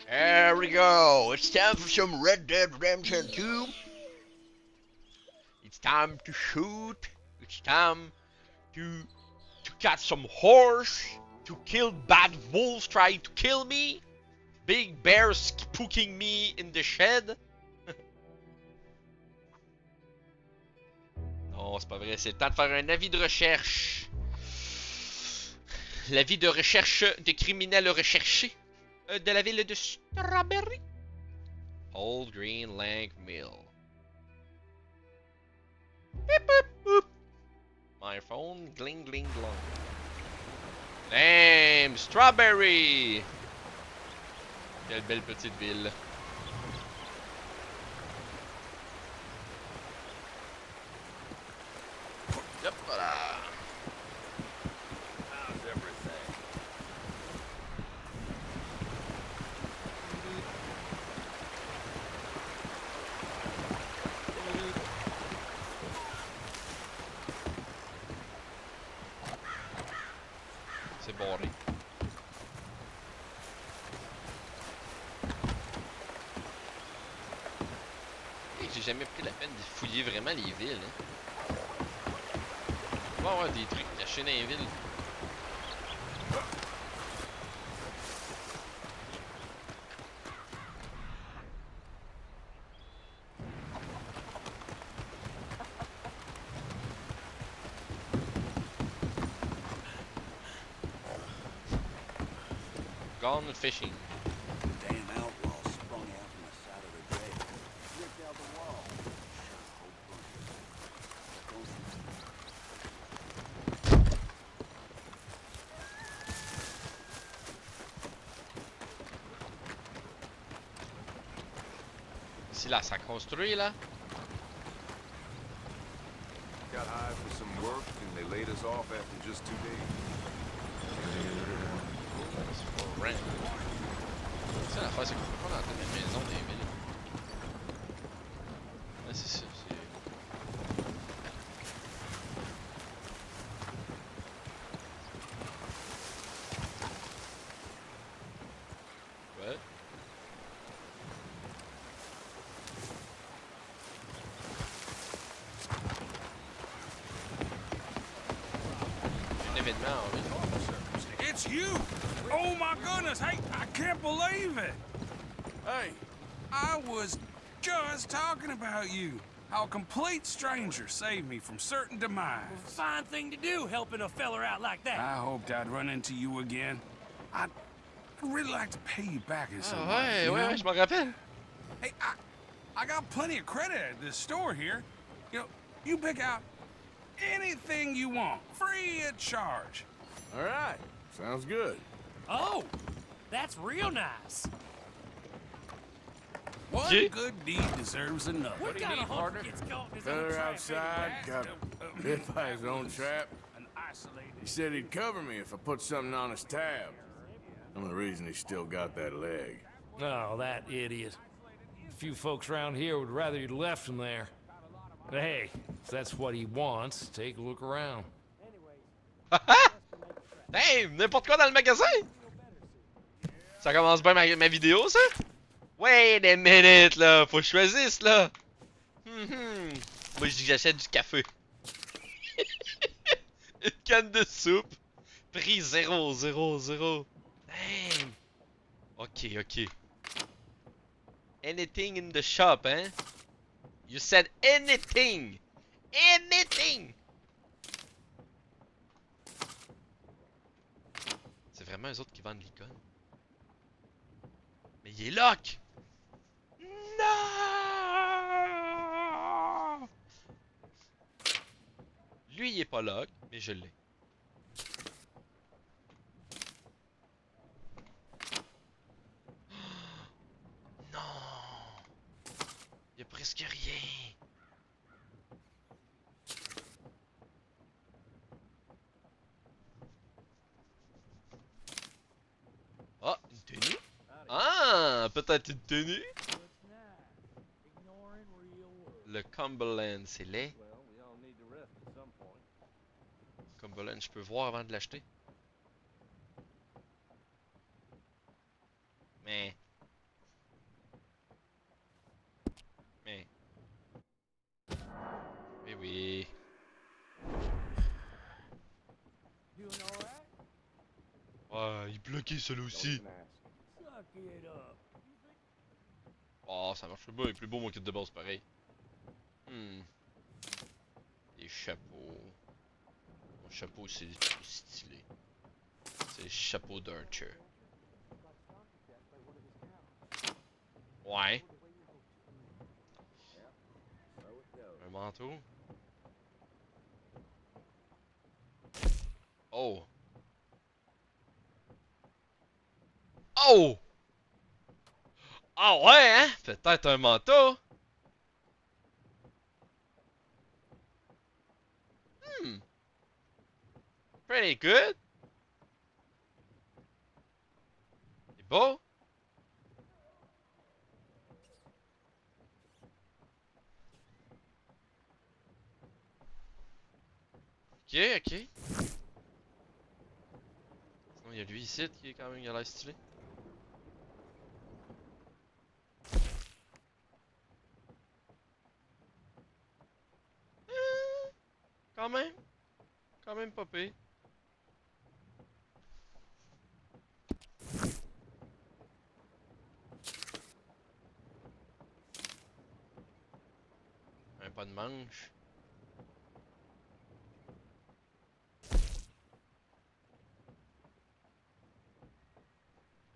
There we go. It's time for some Red Dead Redemption 2. It's time to shoot. It's time to catch some horse. To kill bad wolves trying to kill me. Big bears spooking me in the shed. Non, c'est pas vrai. C'est le temps de faire un avis de recherche. L'avis de recherche de criminels recherchés de la ville de Strawberry. Old Green Lake Mill. Beep, boop, boop. My phone, gling, gling, glong. Damn, Strawberry! Quelle belle petite ville. Hop là. How's everything? C'est barré. Et j'ai jamais pris la peine de fouiller vraiment les villes. Hein. Il va y avoir des trucs cachés dans les villes. Gone fishing. Damn outlaw sprung out from the side of the grave. Ripped out the wall. Ici là, ça construit là. Got hired for some work and they laid us off after just 2 days. C'est pour rent. Ça l'affaire, c'est qu'on peut pas rentrer dans les maisons des villes. Ouais, c'est ça. C'est... Ouais. Un événement en ville. It's you! Oh my goodness! Hey, I can't believe it! Hey, I was just talking about you. How a complete stranger saved me from certain demise. Fine thing to do, helping a feller out like that. I hoped I'd run into you again. I'd really like to pay you back in some Ah way. ouais, you ouais, know? ouais, je m'en rappelle. Hey, I got plenty of credit at this store here. You know, you pick out anything you want, free of charge. All right, sounds good. Oh, that's real nice. One Yeah. good deed deserves another. What kind of hunter gets caught in his own Feller trap? outside got bit by his own trap. An isolated. He said he'd cover me if I put something on his tab. I'm the reason he's still got that leg. Oh, that idiot. A few folks around here would rather you'd left him there. But hey, if that's what he wants, take a look around. Damn, n'importe quoi dans le magasin! Ça commence bien ma vidéo, ça? Wait a minute, là. Faut que je choisisse, là. Moi, je dis que j'achète du café. Une canne de soupe. Prix 0, 0, 0. Damn. Ok, ok. Anything in the shop, hein? You said anything. Anything. C'est vraiment eux autres qui vendent l'icône. Mais il est lock! Non! Lui, il est pas lock, mais je l'ai. Non! Il y a presque rien. Ah, une tenue? Ah, peut-être une tenue? Le Cumberland, c'est laid. Cumberland, je peux voir avant de l'acheter. Mais, Ok, celui aussi. Suck it up. Oh, ça marche pas, il est plus beau mon kit de base pareil. Des chapeaux. Mon chapeau c'est plus stylé. C'est le chapeau d'Archer. Ouais. Un manteau. Oh. Oh! Ah ouais, hein? Peut-être un manteau. Hmm. Pretty good. C'est beau. Ok, ok. Sinon, il y a lui ici qui est quand même, il a l'air stylé. Quand même. Quand même pas pire. Un pas de manche.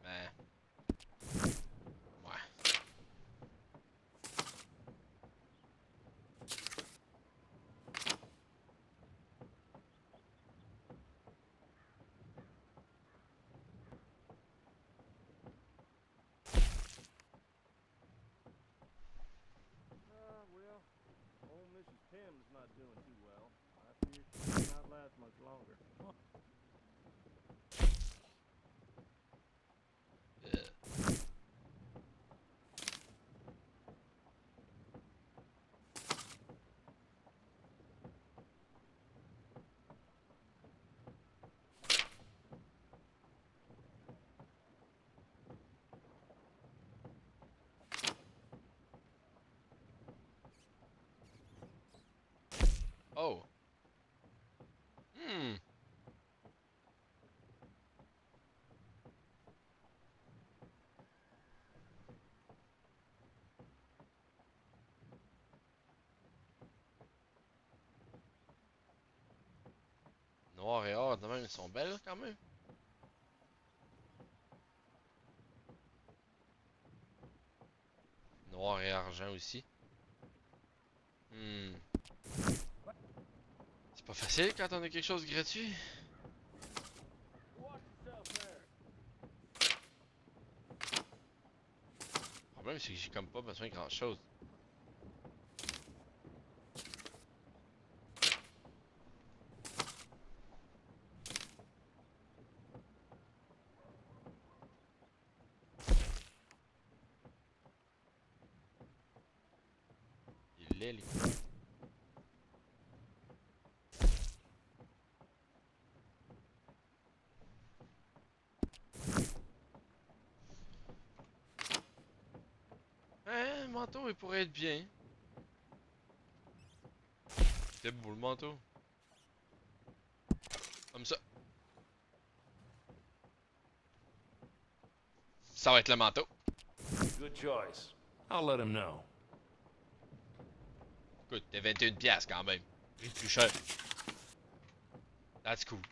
Ben. Ouais. Well, old Mrs. Tim's not doing too well. I fear she may not last much longer. Oh. Hmm. Noir et or, de même, ils sont belles quand même. Noir et argent aussi. Hmm. C'est pas facile quand on a quelque chose de gratuit. Le problème, c'est que j'ai comme pas besoin de grand chose. Il est les. Hein, le manteau, il pourrait être bien. C'est beau le manteau. Comme ça. Ça va être le manteau. Good choice. I'll let him know. Écoute, t'es 21 piastres quand même. Il est plus cher. That's cool.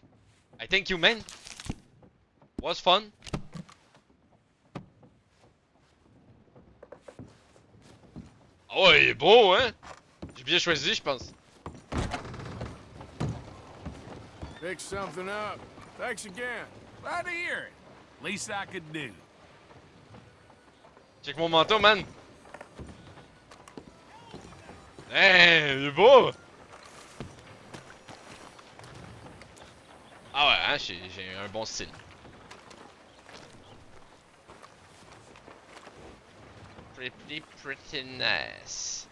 I thank you, man. Was fun. Ah ouais, il est beau, hein? J'ai bien choisi, je pense. Pick something up. Thanks again. Glad to hear it. Least I could do. Check mon manteau, man. Hey, il est beau. Ah ouais, hein, j'ai un bon style. Pretty nice.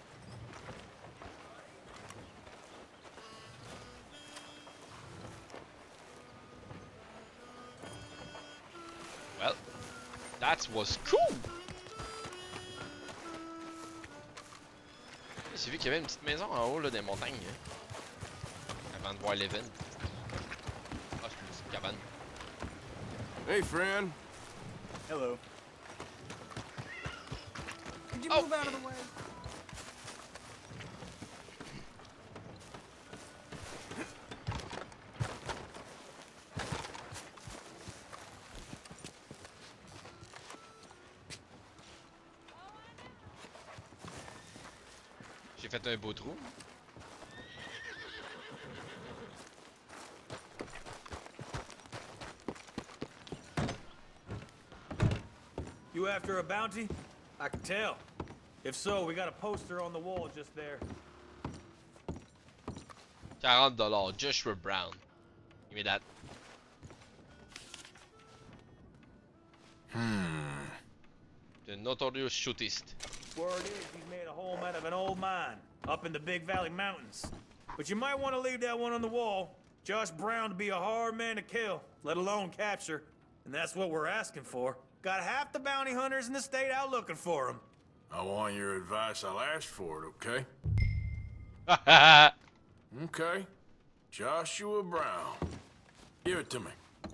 Well, that was cool. J'ai vu qu'il y avait une petite maison en haut là, des montagnes. Hein, avant de voir l'event. Ah, c'est une petite cabane. Hey, friend. Hello. Could you Oh. move out of the way? J'ai fait un beau trou. You after a bounty? I can tell. If so, we got a poster on the wall just there. $40. Joshua Brown. Give me that. The notorious shootist. Word is he's made a home out of an old mine up in the Big Valley Mountains. But you might want to leave that one on the wall. Josh Brown to be a hard man to kill, let alone capture. And that's what we're asking for. Got half the bounty hunters in the state out looking for him. I want your advice. I'll ask for it, okay? Okay. Joshua Brown. Give it to me.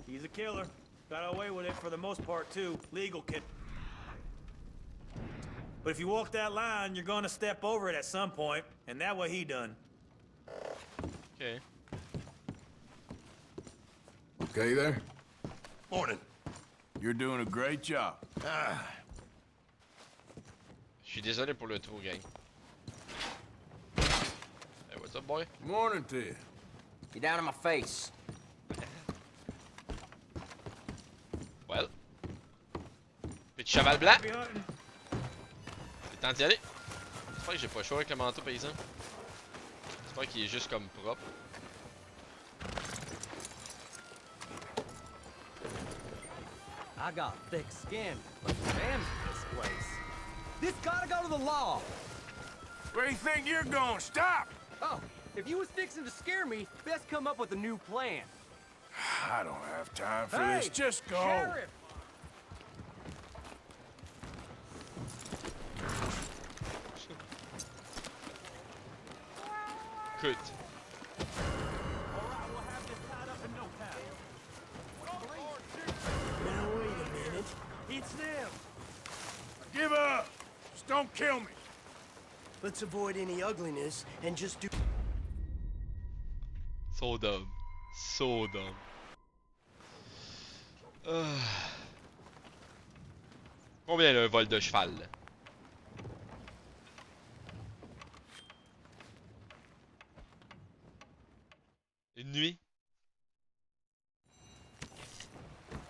He's a killer. Got away with it for the most part, too. Legal kid. But if you walk that line, you're gonna step over it at some point, and that what he done. Okay. Okay there? Morning. You're doing a great job. Je suis désolé pour le trou, gang. Hey, what's up, boy? Morning to you. Get down in my face. Well. Petit cheval blanc. Happy hunting. C'est temps d'y aller. J'espère que j'ai pas chaud avec le manteau paysan. J'espère qu'il est juste comme propre. I got thick skin, but damn this place. This gotta go to the law. Where do you think you're going? Stop! Oh, if you was fixing to scare me, best come up with a new plan. I don't have time for Hey, this. Just go. Sheriff! Écoute. Now wait a minute. It's them. Give up. Just don't kill me. Let's avoid any ugliness and just do. So dumb. So dumb. Combien là, un vol de cheval là? Une nuit?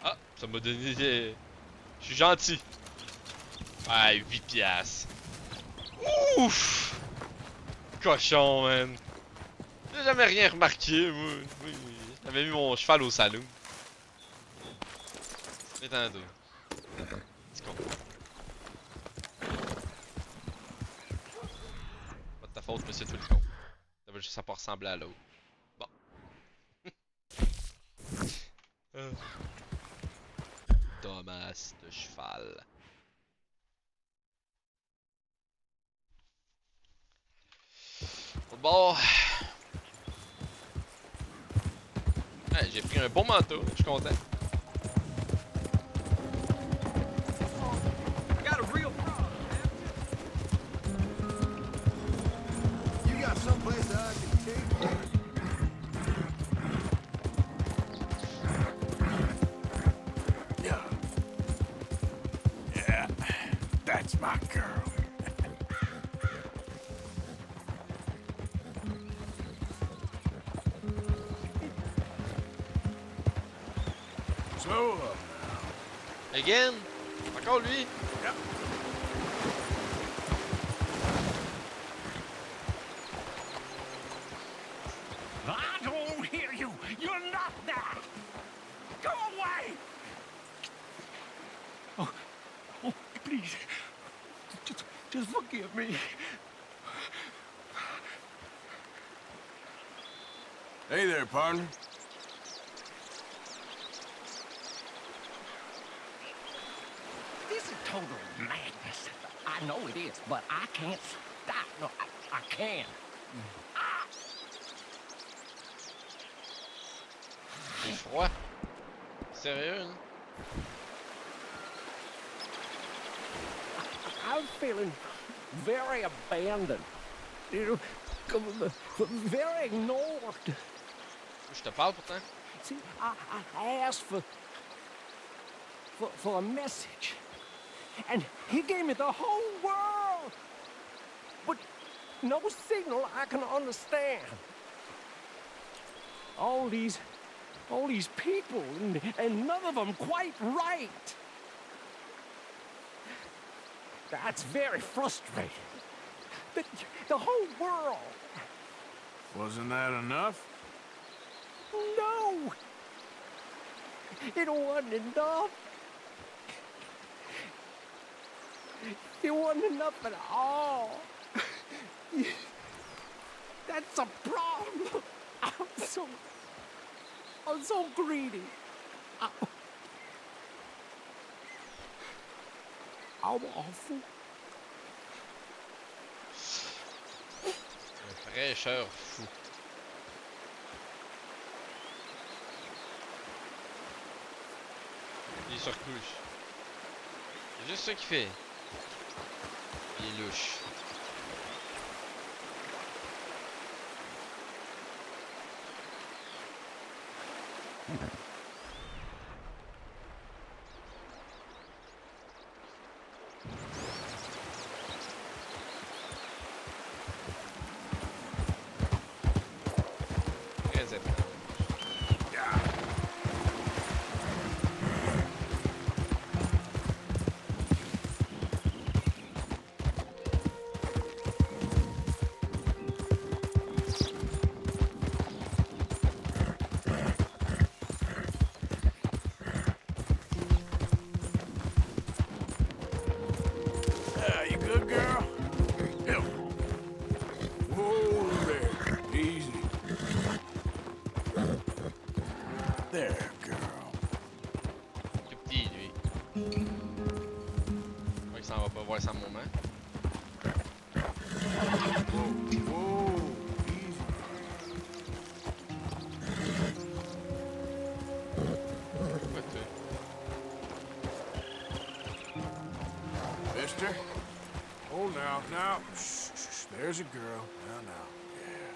Ah, ça m'a donné des... Je suis gentil. Ah, 8 piastres. Ouf! Cochon, man. J'ai jamais rien remarqué, moi. J'avais mis mon cheval au salon. Attends, petit con. Pas de ta faute, monsieur tout le con. Ça va juste à pas ressembler à l'autre. Bon. Dommage de cheval. Bon. Ouais, j'ai pris un bon manteau, je suis content. Got a real problem, You got someplace that I can take? Yeah. Yeah. That's my girl. Slow up. Again? Encore lui? Yep. I don't hear you. You're not that. Go away. Oh, please. Just forgive me. Hey there, partner. This is total madness. I know it is, but I can't stop. No, I can't. Il est froid. Sérieux, hein? I'm feeling very abandoned. You know, very ignored. Je te parle pourtant. See, I asked for a message, and he gave me the whole world, but no signal I can understand. All these people, and none of them quite right. That's very frustrating. The whole world. Wasn't that enough? No! It wasn't enough. It wasn't enough at all. That's a problem. I'm so greedy. I'm awful. Un prêcheur fou. Il est sur couche. C'est juste ça qu'il fait. Il est louche. Très étrange. You good, girl? Yeah. Whoa there. Easy. There, girl. Tout petit, lui. Ouais, il s'en va pas voir ça un moment. Whoa, easy. Quoi, toi? Mister? Hold now. Shh, shh, shh. There's a girl. Now. Yeah.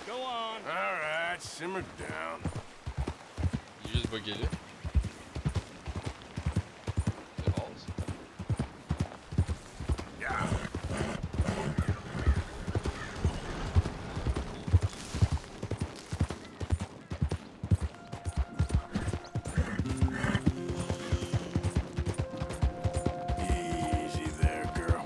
Go on. All right, simmer down. Il est juste bugué là. C'est rose. Yeah. Easy there, girl.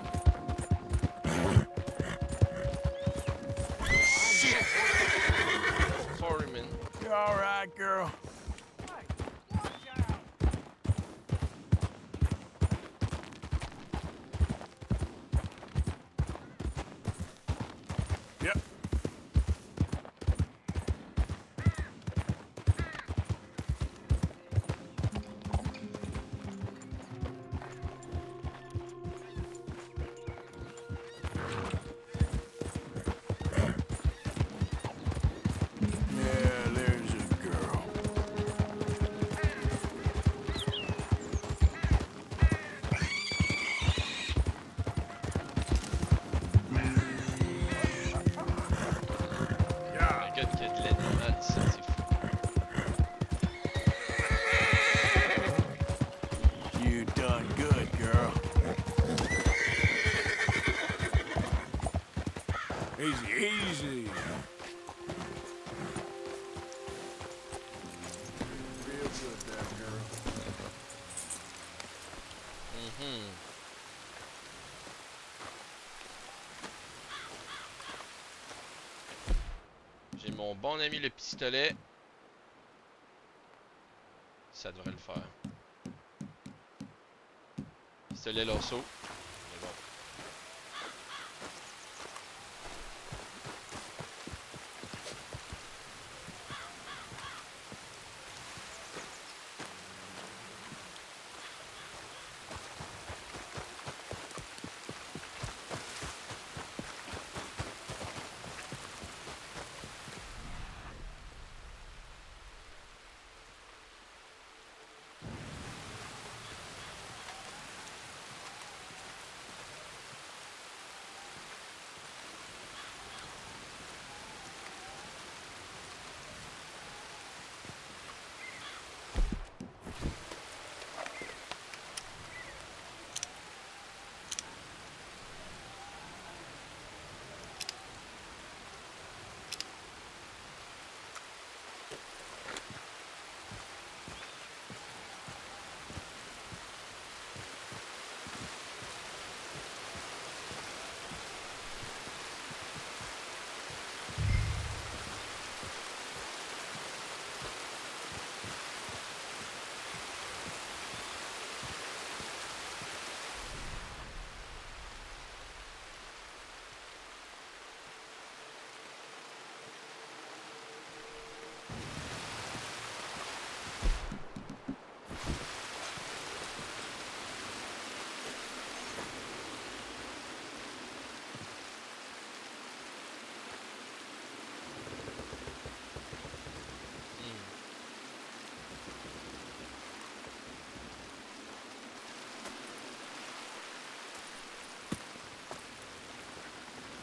Sorry, man. You all right, girl? Yep. Yeah, there's a girl. Yeah. Le gars qui a de l'animal, ça, c'est fou. You done good, girl. Easy. Real good there, girl. J'ai mon bon ami le pistolet. Ça devrait le faire. Pistolet l'orceau. Mais bon.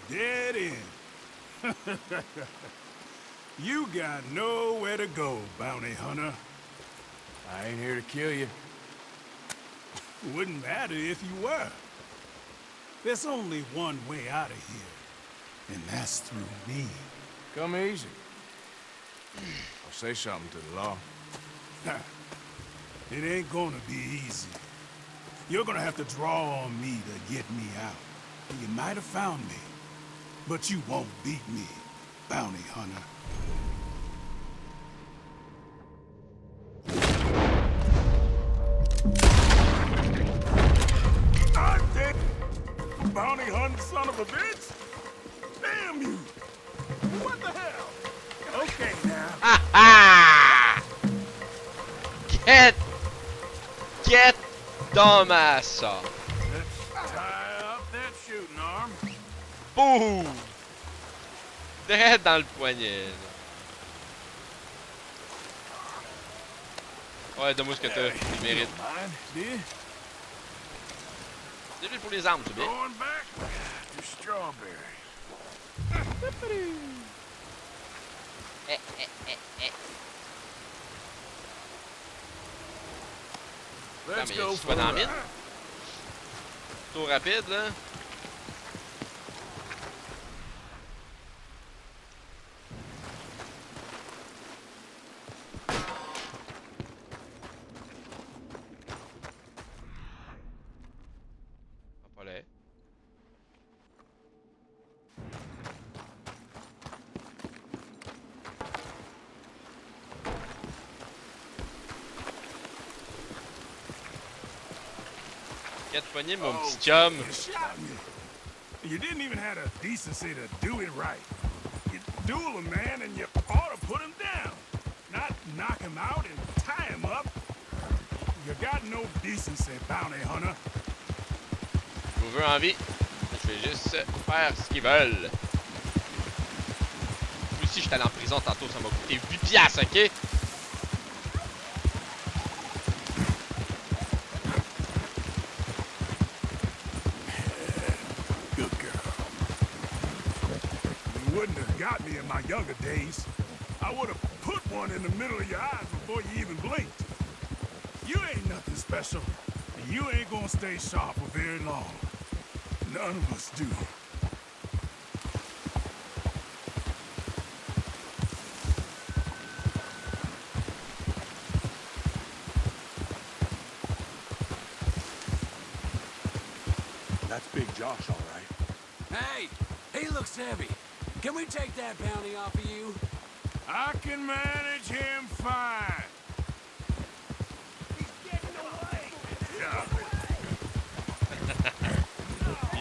dead end. You got nowhere to go, bounty hunter. I ain't here to kill you. Wouldn't matter if you were. There's only one way out of here, and that's through me. Come easy. I'll say something to the law. It ain't gonna be easy. You're gonna have to draw on me to get me out. You might have found me, but you won't beat me, bounty hunter. I'm dead, bounty hunting son of a bitch! Damn you! What the hell? Okay now. Ah! Get dumbass ça. Let's tie up that shooting arm. Boum! Direct dans le poignet. Là. Ouais, donne-moi ce que t'as. Tu mérites. C'est lui pour les armes, c'est bien. Going back to strawberry. Ah, mais c'est pas dans la mine? Tour rapide, là. Pas là. Quatre poignées, mon petit chum. You shot me. You didn't even have the decency to do it right. You duel a man and you ought to put him down. Not knock him out and tie him up. You got no decency, bounty hunter. Je vous veux en vie. Je vais juste faire ce qu'ils veulent. Moi aussi, j'étais allé en prison tantôt, ça m'a coûté 8 piastres, ok? Good girl. You wouldn't have got me in my younger days. I would have put one in the middle of your eyes before you even blinked. You ain't nothing special, and you ain't gonna stay sharp for very long. None of us do. That's Big Josh, all right. Hey, he looks heavy. Can we take that bounty off of you? I can manage him fine. He's getting away! Yeah.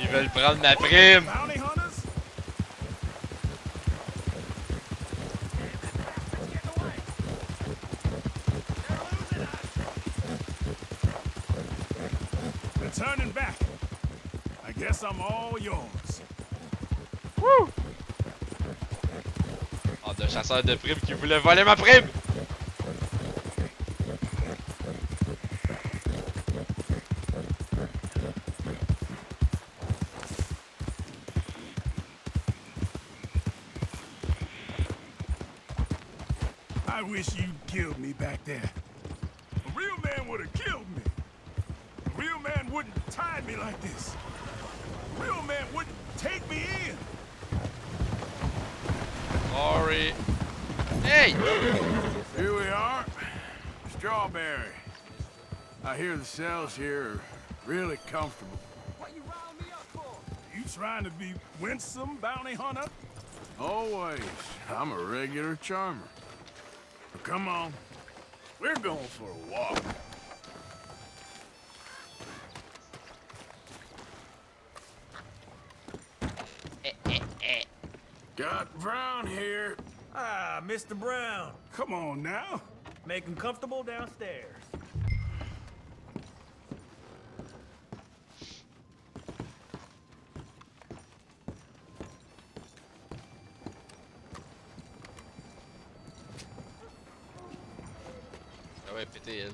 Ils veulent prendre ma prime. Bounty hunters? They're turning back. I guess I'm all yours. Wouh! Oh, de chasseur de primes qui voulait voler ma prime! I wish you'd killed me back there. A real man would have killed me. A real man wouldn't tie me like this. A real man wouldn't take me in. Sorry. Hey! Here we are. Strawberry. I hear the cells here are really comfortable. What you riling me up for? You trying to be winsome, bounty hunter? Always. I'm a regular charmer. Well, come on. We're going for a walk. Got Brown here. Ah, Mr. Brown. Come on now. Make him comfortable downstairs. Ah ouais, pété elle.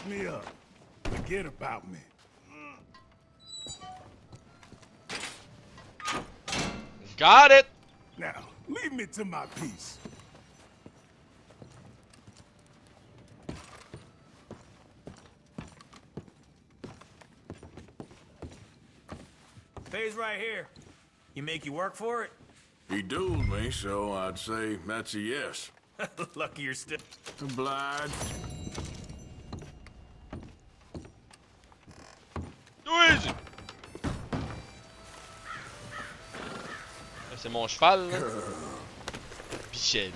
me up. Forget about me. Got it! Now, leave me to my peace. Pays right here. You make you work for it? He dueled me, so I'd say that's a yes. Lucky you're still... Obliged. Too easy! C'est mon cheval, là. Bichel.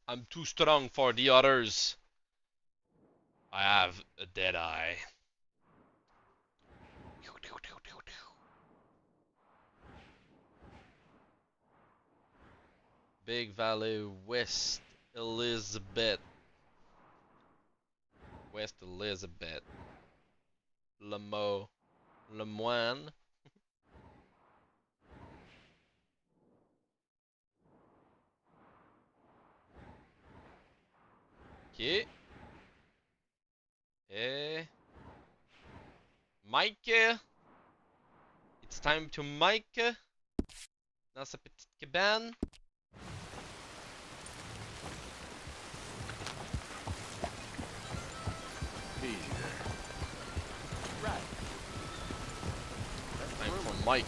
I'm too strong for the others. I have a dead eye. Big Valley, West Elizabeth. West Elizabeth. Lemoine. Ok. Mike. It's time to Mike. Dans sa petite cabane. Easy there. Right. Time for Mike.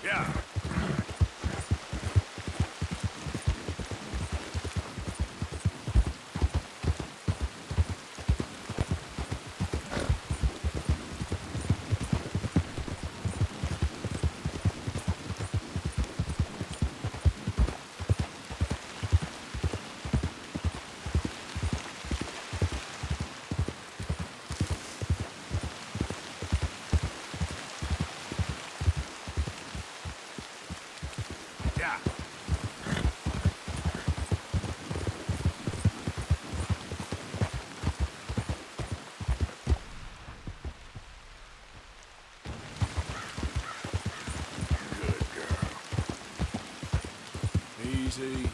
Yeah. Yeah. Good girl. Easy.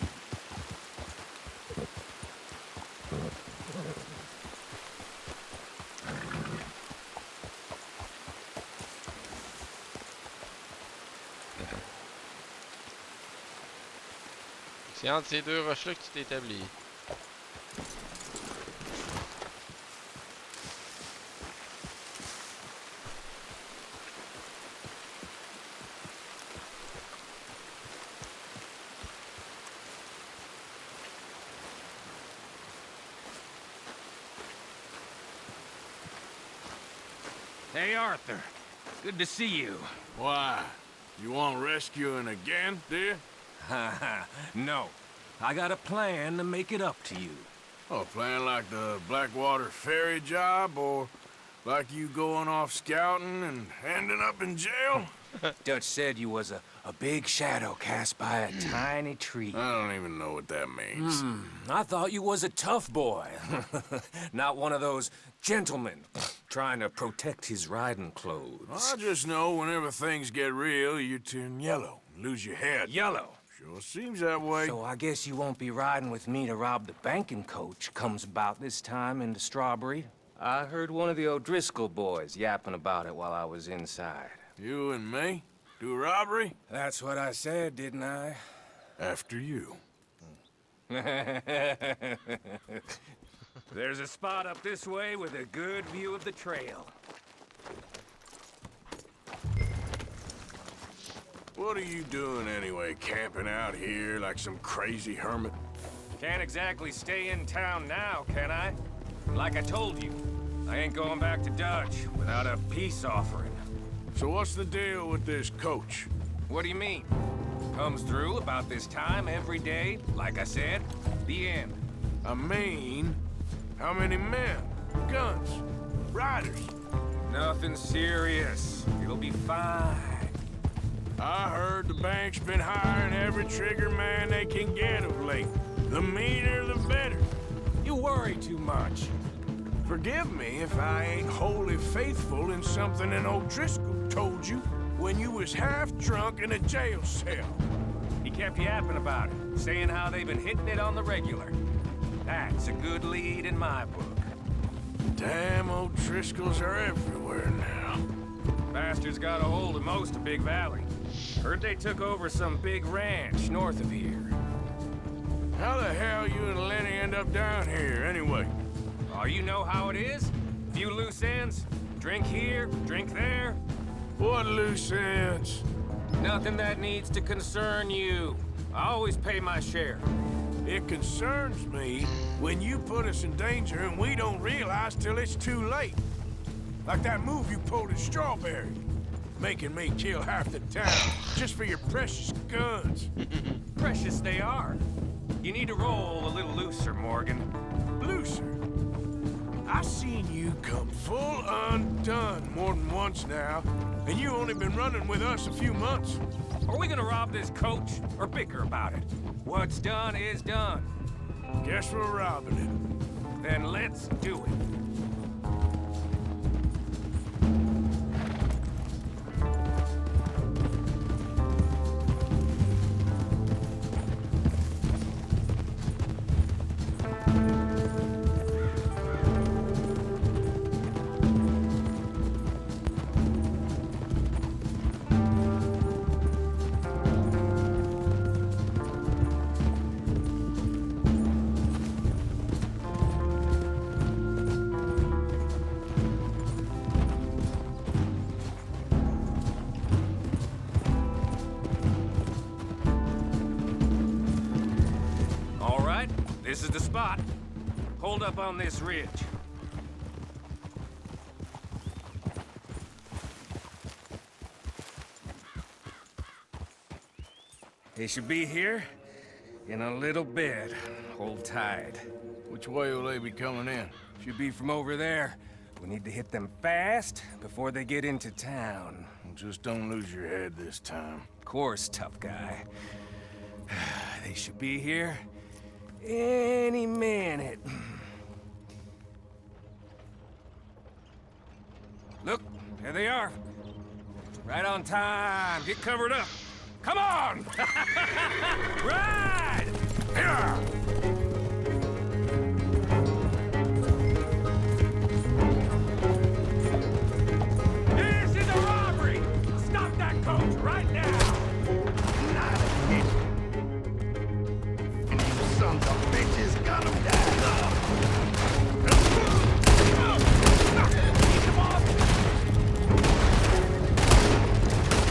C'est entre ces deux roches-là que tu t'établis. Hey, Arthur. Good to see you. Why? You want rescuing again, dear? No. I got a plan to make it up to you. Oh, playing like the Blackwater ferry job, or like you going off scouting and ending up in jail? Dutch said you was a big shadow cast by a tiny tree. I don't even know what that means. I thought you was a tough boy. Not one of those gentlemen trying to protect his riding clothes. I just know whenever things get real, you turn yellow and lose your head. Yellow. Sure seems that way. So I guess you won't be riding with me to rob the banking coach comes about this time in the Strawberry. I heard one of the O'Driscoll boys yapping about it while I was inside. You and me? Do a robbery? That's what I said, didn't I? After you. There's a spot up this way with a good view of the trail. What are you doing anyway, camping out here like some crazy hermit? Can't exactly stay in town now, can I? Like I told you, I ain't going back to Dutch without a peace offering. So what's the deal with this coach? What do you mean? Comes through about this time every day, like I said. The end. I mean, how many men? Guns? Riders? Nothing serious. It'll be fine. I heard the bank's been hiring every trigger man they can get of late. The meaner, the better. You worry too much. Forgive me if I ain't wholly faithful in something an O'Driscoll told you when you was half drunk in a jail cell. He kept yapping about it, saying how they've been hitting it on the regular. That's a good lead in my book. Damn O'Driscolls are everywhere now. Bastards got a hold of most of Big Valley. Heard they took over some big ranch north of here. How the hell you and Lenny end up down here, anyway? Oh, you know how it is? Few loose ends. Drink here, drink there. What loose ends? Nothing that needs to concern you. I always pay my share. It concerns me when you put us in danger and we don't realize till it's too late. Like that move you pulled in Strawberry. Making me kill half the town just for your precious guns. Precious they are. You need to roll a little looser, Morgan. Looser? I seen you come full undone more than once now, and you only been running with us a few months. Are we gonna rob this coach or bicker about it? What's done is done. Guess we're robbing it. Then let's do it. This is the spot. Hold up on this ridge. They should be here in a little bit. Hold tight. Which way will they be coming in? Should be from over there. We need to hit them fast before they get into town. Just don't lose your head this time. Of course, tough guy. They should be here any minute. Look, there they are. Right on time. Get covered up. Come on! Ride! Here! This is a robbery! Stop that coach right now! Sons of bitches, got him down!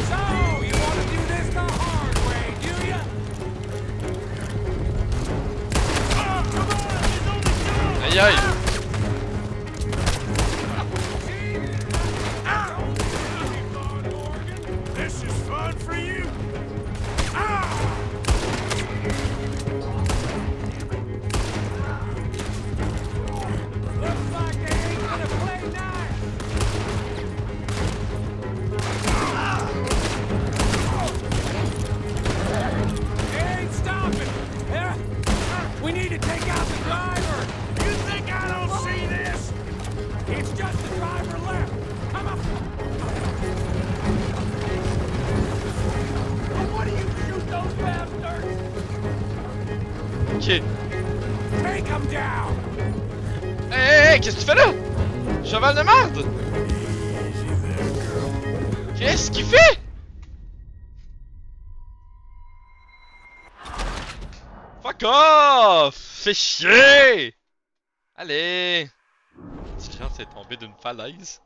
So, you want to do this the hard way, do ya? Aïe aïe! This is fun for you! Looks like they ain't gonna play nice. They ain't stopping. Yeah? We need to take out the driver. You think I don't see this? It's just the driver left. Come on. What do you shoot those bastards? Ok. Take him down. Hey, qu'est-ce que tu fais là? Cheval de merde! Qu'est-ce qu'il fait? Fuck off! Fais chier! Allez! Cette chance est tombée d'une falaise.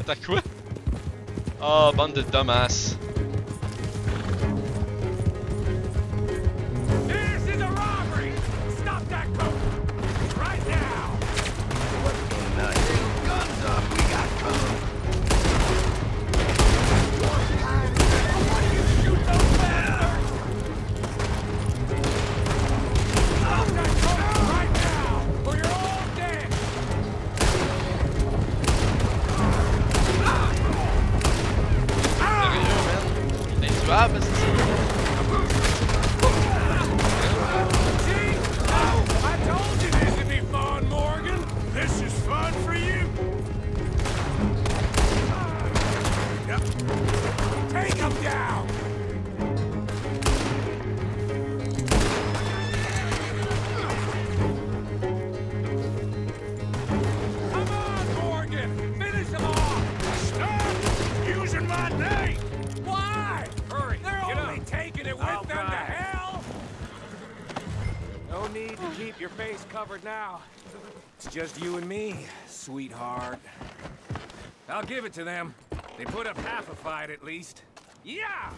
Attends quoi? Oh, bande de dumbass. This is a robbery. Stop that coach right now. Guns up, we got cover! Shoot those bastards. Stop that coach right now. capable, c'est ça. See? Oh, I told you this would be fun, Morgan. This is fun for you. Yep. Take him down. Come on, Morgan. Finish him off. Stop using my name. Why? Hurry, They're get only up. taking it with I'll them to drive. hell. No need to keep your face covered now. It's just you and me, sweetheart. I'll give it to them. They put up half a fight at least. Yeah!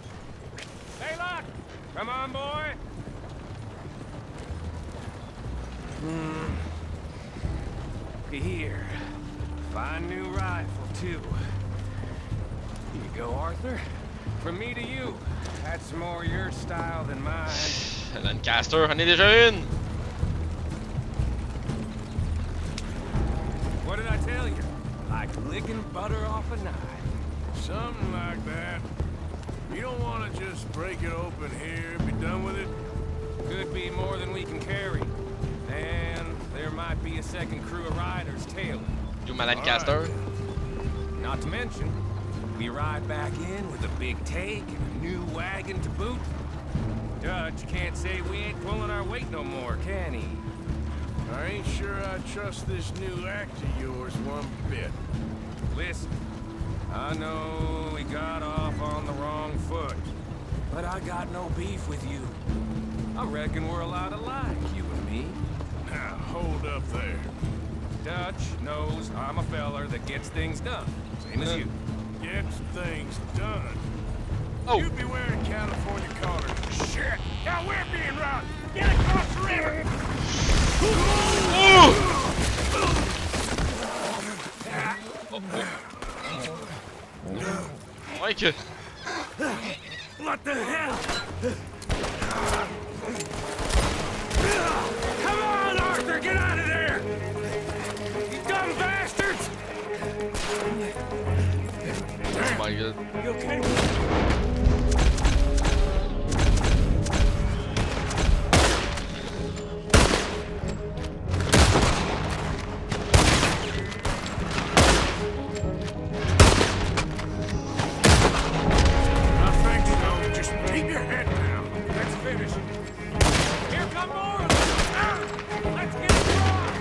Hey, look! Come on, boy! Here. Fine new rifle, too. Here you go, Arthur. From me to you. That's more your style than mine. Lancaster, j'en ai déjà une! What did I tell you? Like licking butter off a knife. Something like that. You don't want to just break it open here, be done with it? Could be more than we can carry. And there might be a second crew of riders tailing. You my Lancaster? Not to mention, we ride back in with a big take and a new wagon to boot. Dutch can't say we ain't pulling our weight no more, can he? I ain't sure I trust this new act of yours one bit. Listen, I know we got off on the wrong foot, but I got no beef with you. I reckon we're a lot alike, you and me. Now, hold up there. Dutch knows I'm a feller that gets things done, same as you. Gets things done. Oh! You'd be wearing California colors. Shit! Now we're being robbed! Get across the river! Mike! What the hell? Come on, Arthur! Get out of there! You dumb bastards! Oh my god. You okay? I think so. Just keep your head down. Let's finish it. Here come more of them! Let's get across!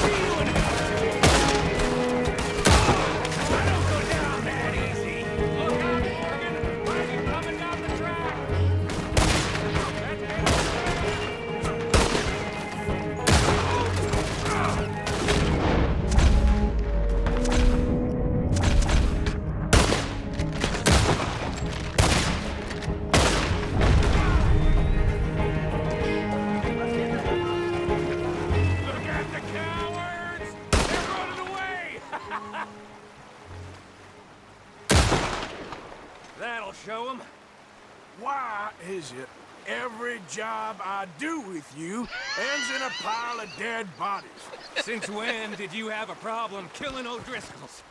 See you in I don't go down that easy! Look out, Morgan! Wagon coming down the track! That's Look at the cowards! They're running away! That'll show them. Why is it every job I do with you ends in a pile of dead bodies? Since when did you have a problem killing O'Driscolls?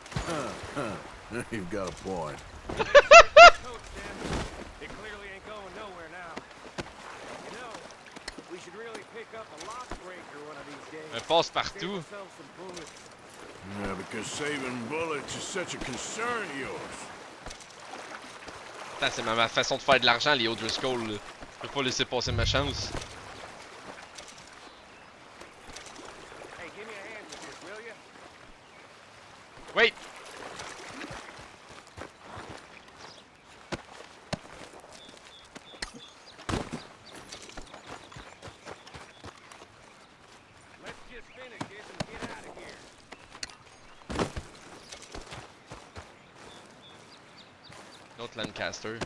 You've got a point. Coach, then. It clearly ain't going nowhere now. You know, we should really pick up a lock breaker one of these days. Un passe Save partout. ourselves some bullets. Yeah, because saving bullets is such a concern of yours. Putain, c'est ma façon de faire de l'argent, les O'Driscoll. Là. Je peux pas laisser passer ma chance. Hey, give me a hand with this, will ya? Wait! Let's just finish this and get out of here. L'autre Lancaster.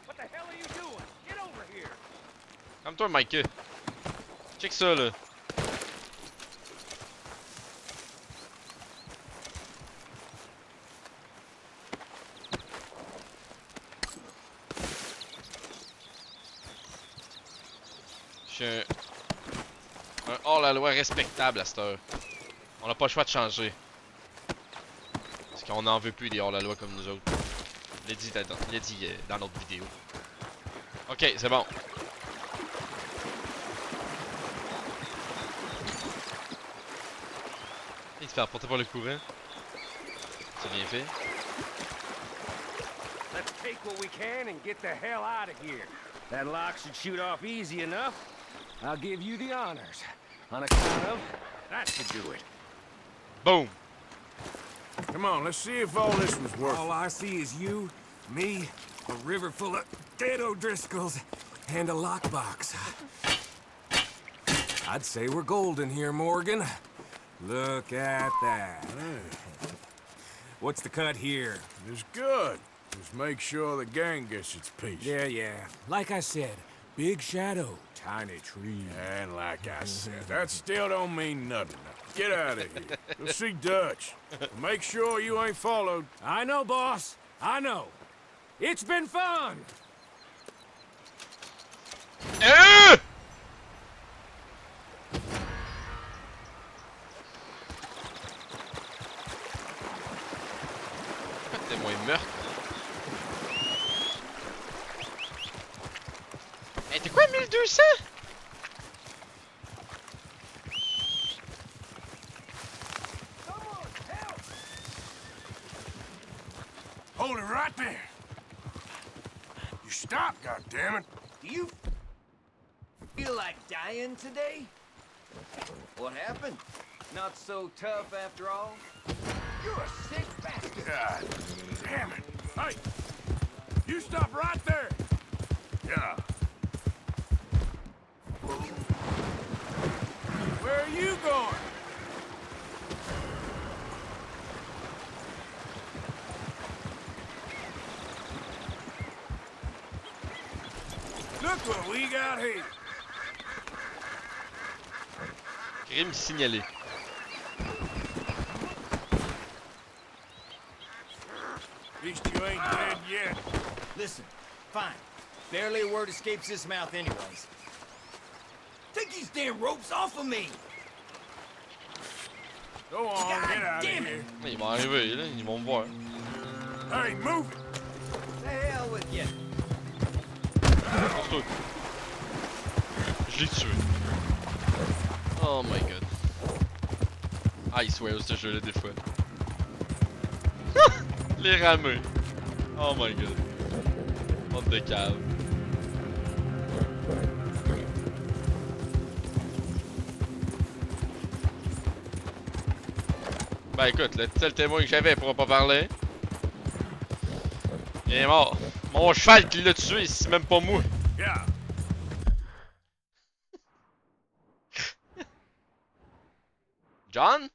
What the hell are you doing? Get over here. Comme toi, Mike. Check ça, là. Je suis un hors-la-loi respectable à cette heure. On n'a pas le choix de changer. Parce Qu'on n'en veut plus des hors-la-loi comme nous autres. Je l'ai dit dans l'autre vidéo. Ok, c'est bon. Il se fait emporter par le courant. C'est bien fait. Let's take what we can and get the hell out of here. That lock should shoot off easy enough. I'll give you the honors. On account of, that should do it. Boom! Come on, let's see if all this was worth it. All I see is you, me, a river full of dead O'Driscolls, and a lockbox. I'd say we're golden here, Morgan. Look at that. What's the cut here? It's good. Just make sure the gang gets its piece. Yeah. Like I said, big shadow, tiny tree. And like I said, that still don't mean nothing. Get out of here. Go see Dutch. Make sure you ain't followed. I know, boss. I know. It's been fun. Témoin meurtre. Hey, t'es quoi 1200? Hold it right there. You stop, goddammit. Do you feel like dying today? What happened? Not so tough after all? You're a sick bastard. God damn it. Hey, you stop right there. Yeah. Where are you going? Look what we got here. Crime signalé. At least you ain't dead yet. Listen, fine. Barely a word escapes his mouth anyways. Take these damn ropes off of me! Go on, get out of damn here. Ils vont arriver, là. Ils vont me voir. Hey, move it. The hell with you. Pousse-toi. Je l'ai tué. Oh my god. I swear, ce jeu-là, des fois. Les rameux. Oh my god. Honte de cave. Ben écoute, le seul témoin que j'avais pourra pas parler. Il est mort. Mon cheval qui l'a tué, c'est même pas moi. Yeah. John?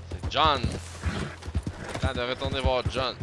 C'est John. Temps de retourner voir John.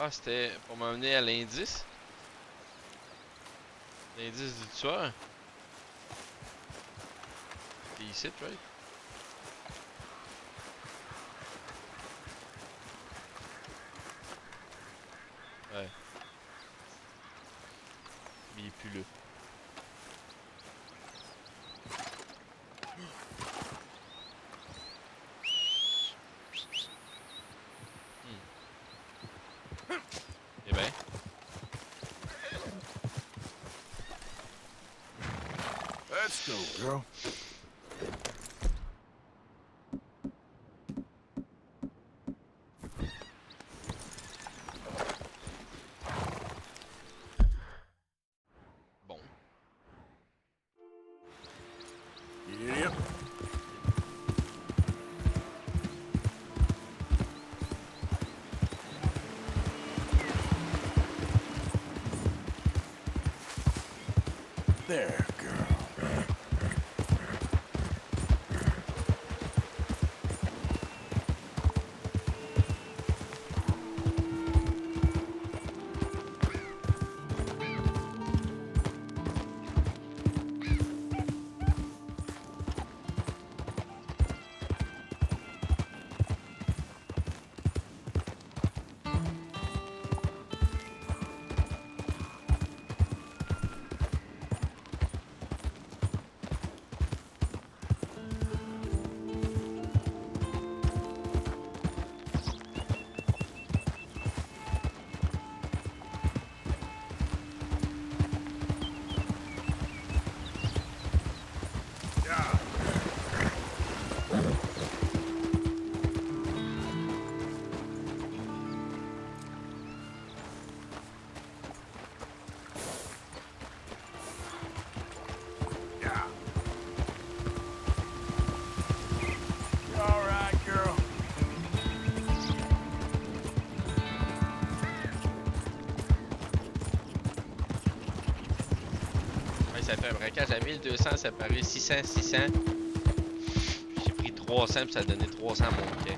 Ah, c'était pour m'amener à l'indice. L'indice du tueur. C'est ici, right? Ouais. est plus là. Eh ben. Let's go, girl. Bon. Yep. There, girl. Ça fait un braquage à 1200, ça paraît 600, 600. J'ai pris 300 puis ça a donné 300 à mon quai.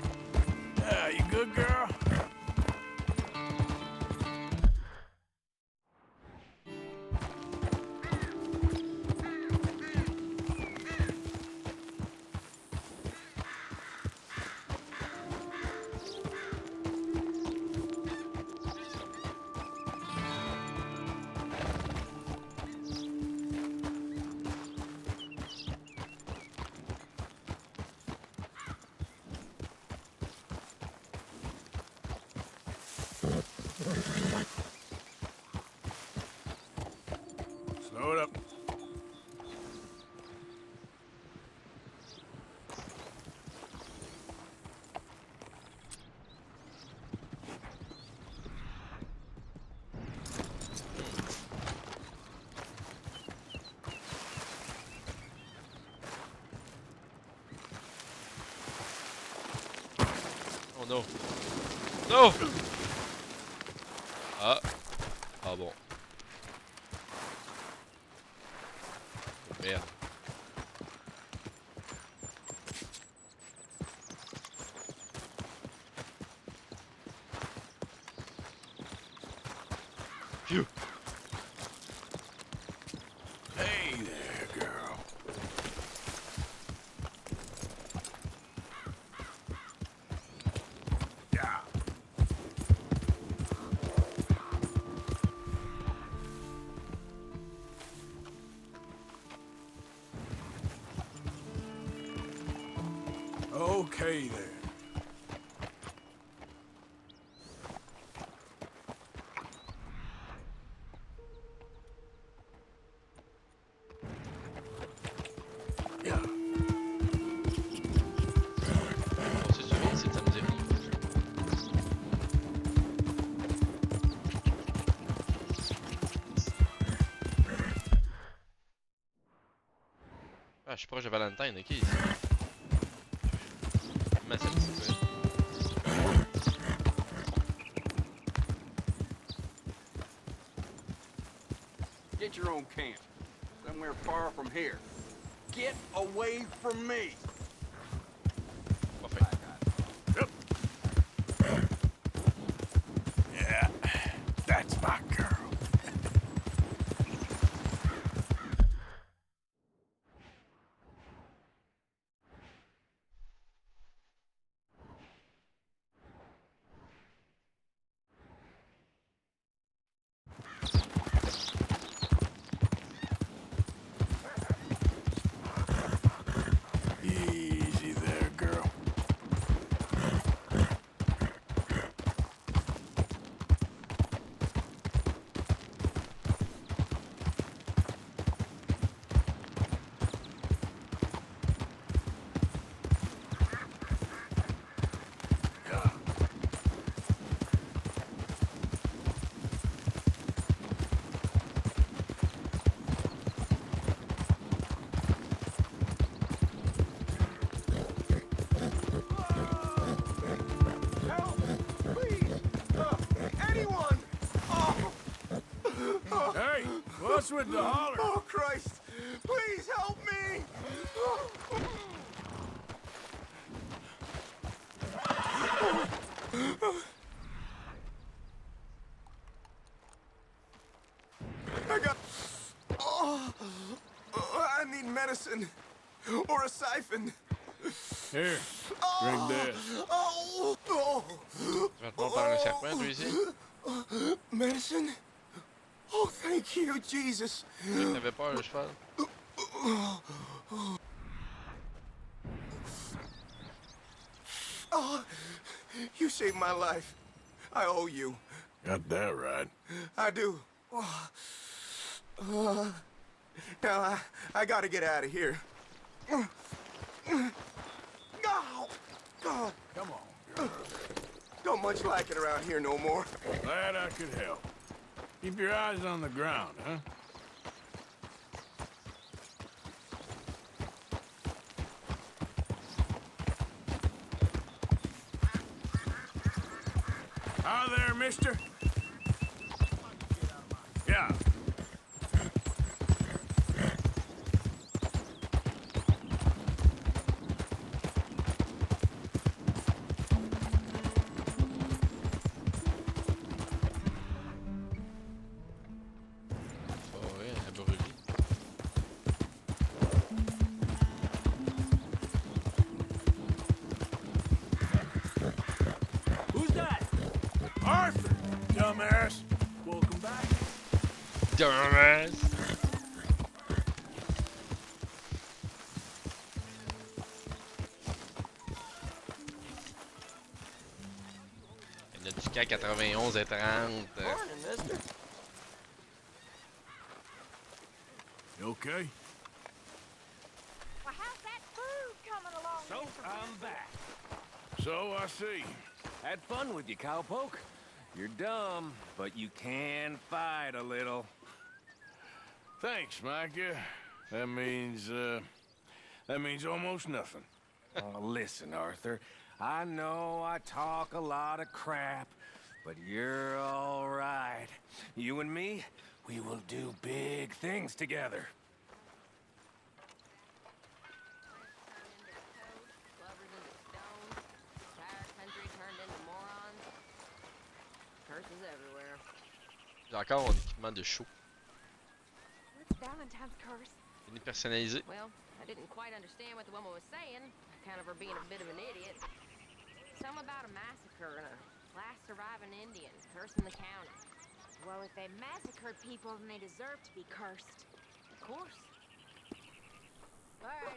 You good, girl? Slow it up. Oh no. No! Ah. Ah bon. Oh, merde. Phew. Hey there, girl. Yeah. Okay there. Yeah. Bon, c'est suffit, c'est ça me dit rien. Ah, je suis proche de Valentine, ok. Mais ça me dit quoi? Get your own camp. Somewhere far from here. Get away from me! Parfait. Yep. Yeah. That's my girl. Hey, what's with the holler? Oh, Christ! Please help me! I got... Oh, I need medicine. Or a siphon. Here, drink this. Oh! Oh! Tu vas te mordre par un serpent, toi, ici? Medicine? Oh, thank you, Jesus. T'avais peur, le cheval? Oh, you saved my life. I owe you. Got that right. I do. Now, I gotta get out of here. Oh, God. Come on, girl. Don't much like it around here no more. Glad I could help. Keep your eyes on the ground, huh? Hi there, mister. Yeah. Forêt à brûler. Who's that? Arthur, dumbass. Welcome back. Dumbass! Il y en a jusqu'à 91 et 30. Morning, mister. You okay? Well, how's that food coming along? So, Mr. I'm back. So I see. Had fun with you, cowpoke. You're dumb, but you can fight a little. Thanks, Micah. That means almost nothing. Oh, listen, Arthur. I know I talk a lot of crap, but you're all right. You and me, we will do big things together. Lovers into stone, entire country turned into morons. Curses everywhere. J'ai encore mon équipement de show. What's Valentine's curse? Fini personnalisé. Well, I didn't quite understand what the woman was saying. Kind of her being a bit of an idiot. Something about a massacre and a last surviving Indian cursing the county. Well, if they massacred people, then they deserve to be cursed. Of course. All right,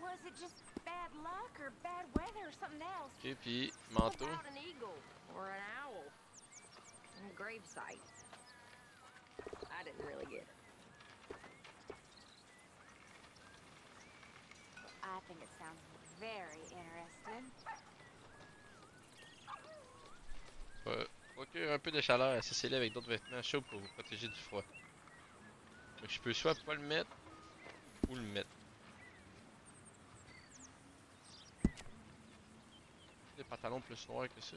Was it just bad luck or bad weather or something else? Ok, puis what manteau. about an eagle or an owl? And grave sites. I didn't really get it. I think it sounds very interesting. Procure un peu de chaleur, associez-le avec d'autres vêtements chauds pour vous protéger du froid. Donc je peux soit pas le mettre ou le mettre. Des pantalons plus noirs que ça.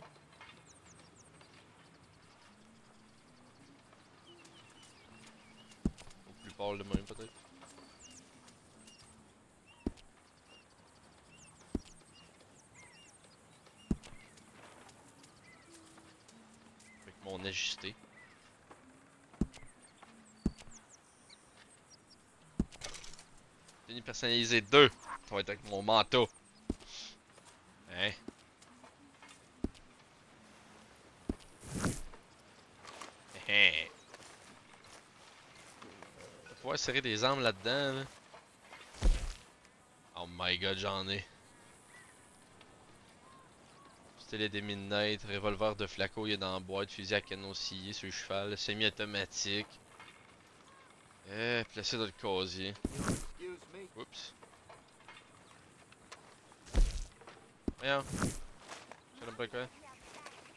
Ou plus pâle de même peut-être. Avec mon ajusté. Tenue personnalisée 2. Ça va être avec mon manteau. Hein? Hein? On va pouvoir serrer des armes là-dedans. Là. Oh my god, j'en ai. Pistolet des midnight, revolver de flaco, il est dans la boîte, fusil à canon scié sur le cheval, semi-automatique. Placé dans le casier. Excuse me. Oups. Voyons. Je sais pas quoi.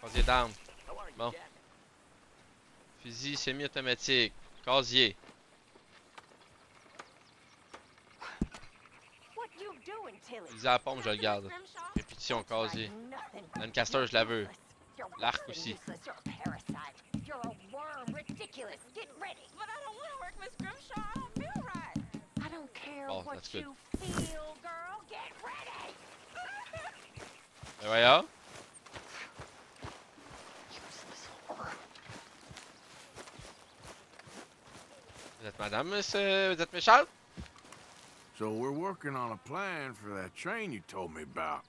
Casier d'armes. How are you, Bon. Jack? Fusil semi-automatique. Casier. What you doing, Tilly? Fusil à la pompe, je le garde. Répétition, casier. Lancaster, je la veux. L'arc aussi. You're a parasite. You're a worm, ridiculous. ridiculous. Get ready. But I don't want to work, Miss Grimshaw. I don't feel right. I don't care Oh, what that's good. you feel, girl. Get ready. Ben voyons. Vous êtes madame, monsieur? Vous êtes méchante? So we're working on a plan for that train you told me about.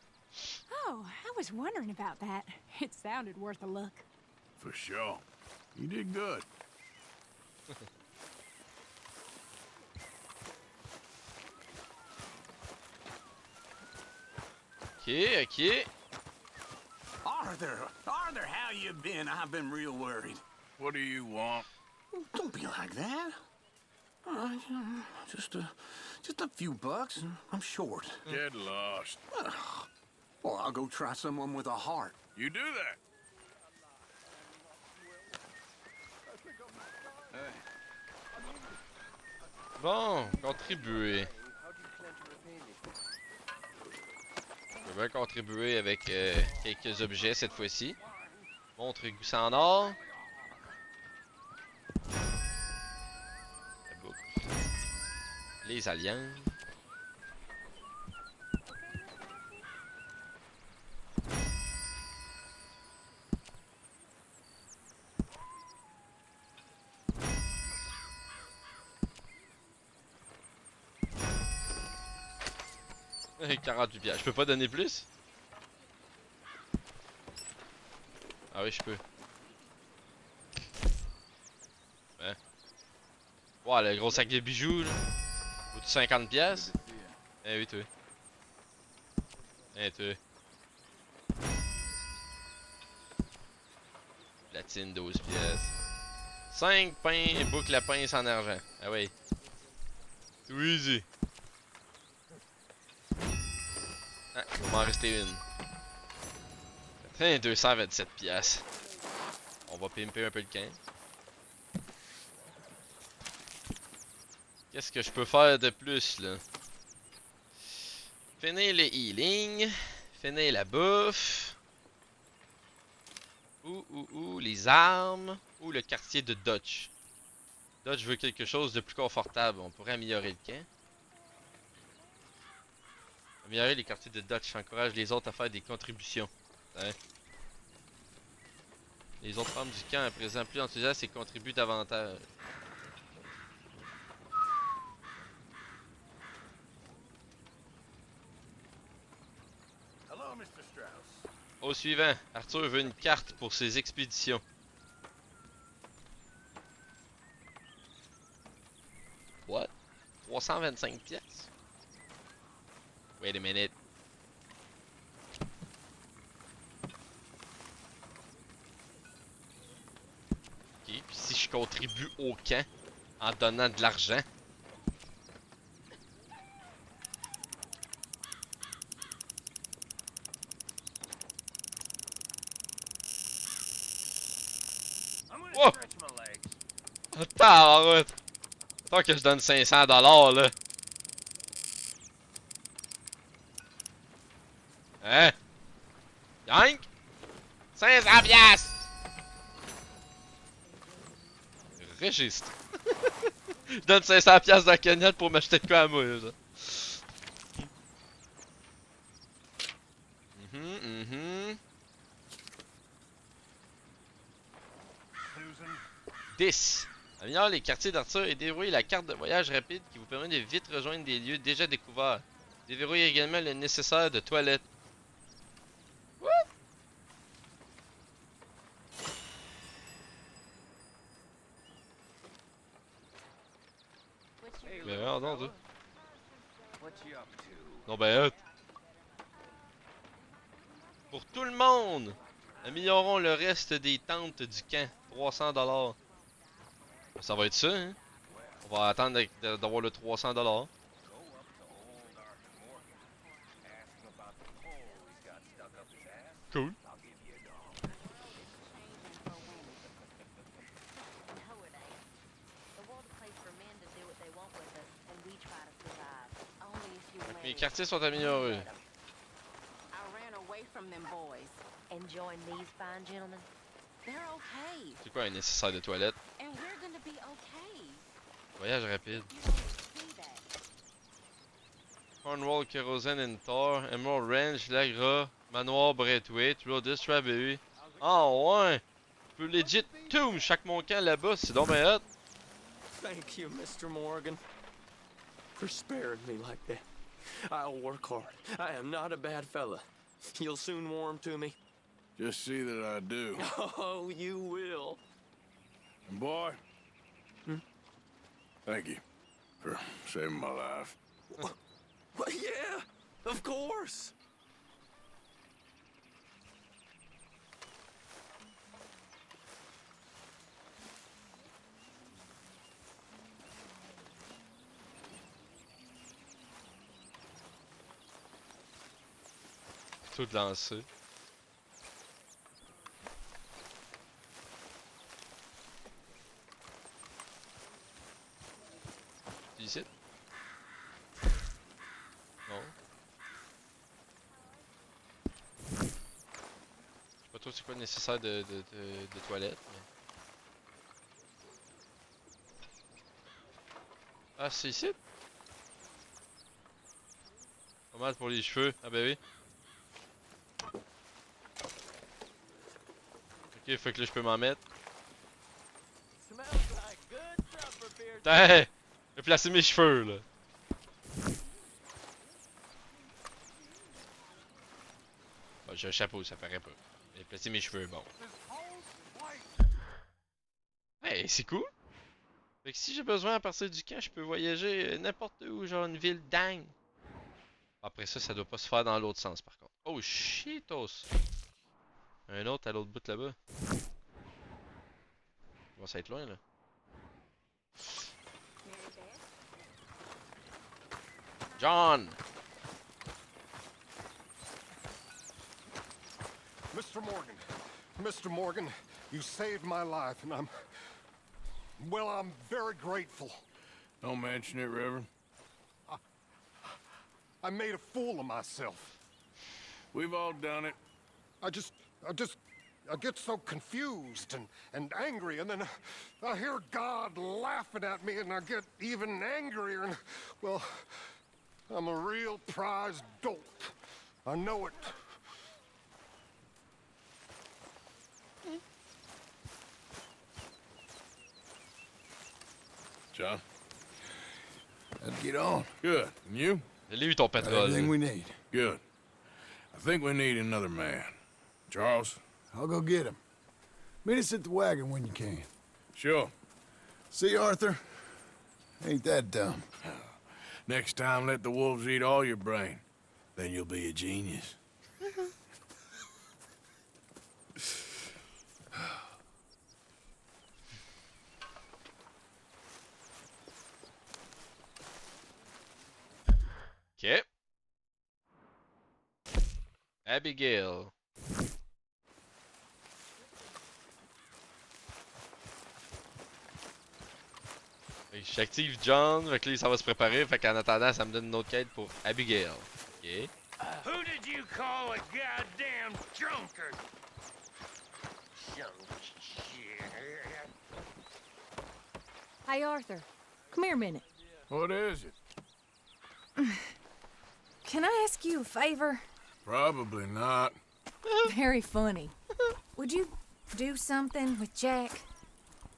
Oh, I was wondering about that. It sounded worth a look. For sure. You did good. Ok. Arthur, how you been? I've been real worried. What do you want? Don't be like that. Just a few bucks, and I'm short. Get lost. Well, I'll go try someone with a heart. You do that. Bon, contribuer. Je vais contribuer avec quelques objets cette fois-ci. Montre gousset en or. La boucle. Les alliances. Et 48 piastres. Je peux pas donner plus? Ah oui, je peux. Ouais. Wow, le gros sac de bijoux, là. Coûte 50 piastres? Eh oui, toi. Eh, toi. Platine, 12 pièces. 5 pains, boucle à pince en argent. Ah oui. Too easy. Ah, il va m'en rester une. 227 piastres. On va pimper un peu le camp. Qu'est-ce que je peux faire de plus, là? Finir les healing. Finir la bouffe. Les armes. Ou le quartier de Dutch. Dutch veut quelque chose de plus confortable. On pourrait améliorer le camp. Améliorer les quartiers de Dutch encourage les autres à faire des contributions. Hein? Les autres membres du camp à présent plus enthousiastes et contribuent davantage. Hello, Mr. Strauss. Au suivant, Arthur veut une carte pour ses expéditions. What? 325 pièces? Wait a minute. Ok, puis si je contribue au camp en donnant de l'argent. Oh! Attends, tant que je donne 500 $ là. Hein? Yank? 500 piastres! Registre. Je donne 500 piastres dans la cagnotte pour m'acheter de quoi à moi, ça. Mhm. 10. Améliore les quartiers d'Arthur et déverrouille la carte de voyage rapide qui vous permet de vite rejoindre des lieux déjà découverts. Déverrouille également le nécessaire de toilette. What? Mais non, toi. Non ben hot. Pour tout le monde, améliorons le reste des tentes du camp. 300 $. Ça va être ça, hein? On va attendre d'avoir le 300 $. Cool. Mes quartiers sont améliorés. C'est quoi un nécessaire de toilette? Voyage rapide. Cornwall, Kerosene and Thor, Emerald Range, Lagra, Manoir, Braithwaite, Rodus, Baby. Ah ouais! Je peux legit tomb chaque mon camp là-bas, c'est donc ben hot. Thank you, Mr. Morgan, for sparing me like that. I'll work hard. I am not a bad fella. You'll soon warm to me. Just see that I do. Oh, you will. And boy, thank you for saving my life. Well, yeah, of course. Tout lancé. Ici? Non. Je sais pas trop c'est quoi le nécessaire de toilette, mais... Ah, c'est ici? Pas mal pour les cheveux. Ah ben oui. Ok, faut que là je peux m'en mettre. Hey! J'ai placé mes cheveux là. Bon, j'ai un chapeau, ça paraît pas. J'ai placé mes cheveux, bon. Hey, c'est cool! Fait que si j'ai besoin à partir du camp, je peux voyager n'importe où, genre une ville dingue. Après ça, ça doit pas se faire dans l'autre sens par contre. Oh shitos! Un autre à l'autre bout là-bas. Bon, ça va être loin là. John! Mr. Morgan, you saved my life, and I'm very grateful. Don't mention it, Reverend. I made a fool of myself. We've all done it. I get so confused and angry, and then I hear God laughing at me, and I get even angrier, and, well, I'm a real prize dolt. I know it. John? Let's get on. Good. And you? J'ai eu ton pétrole. Everything we need. Good. I think we need another man. Charles? I'll go get him. Meet us at the wagon when you can. Sure. See, Arthur? Ain't that dumb. Next time, let the wolves eat all your brain. Then you'll be a genius. Ok. Abigail. J'active John, fait que là, ça va se préparer, fait qu'en attendant, ça me donne une autre quête pour Abigail. Ok. Who did you call a goddamn drunkard? Hey, Arthur. Come here a minute. What is it? Can I ask you a favor? Probably not. Very funny. Would you do something with Jack?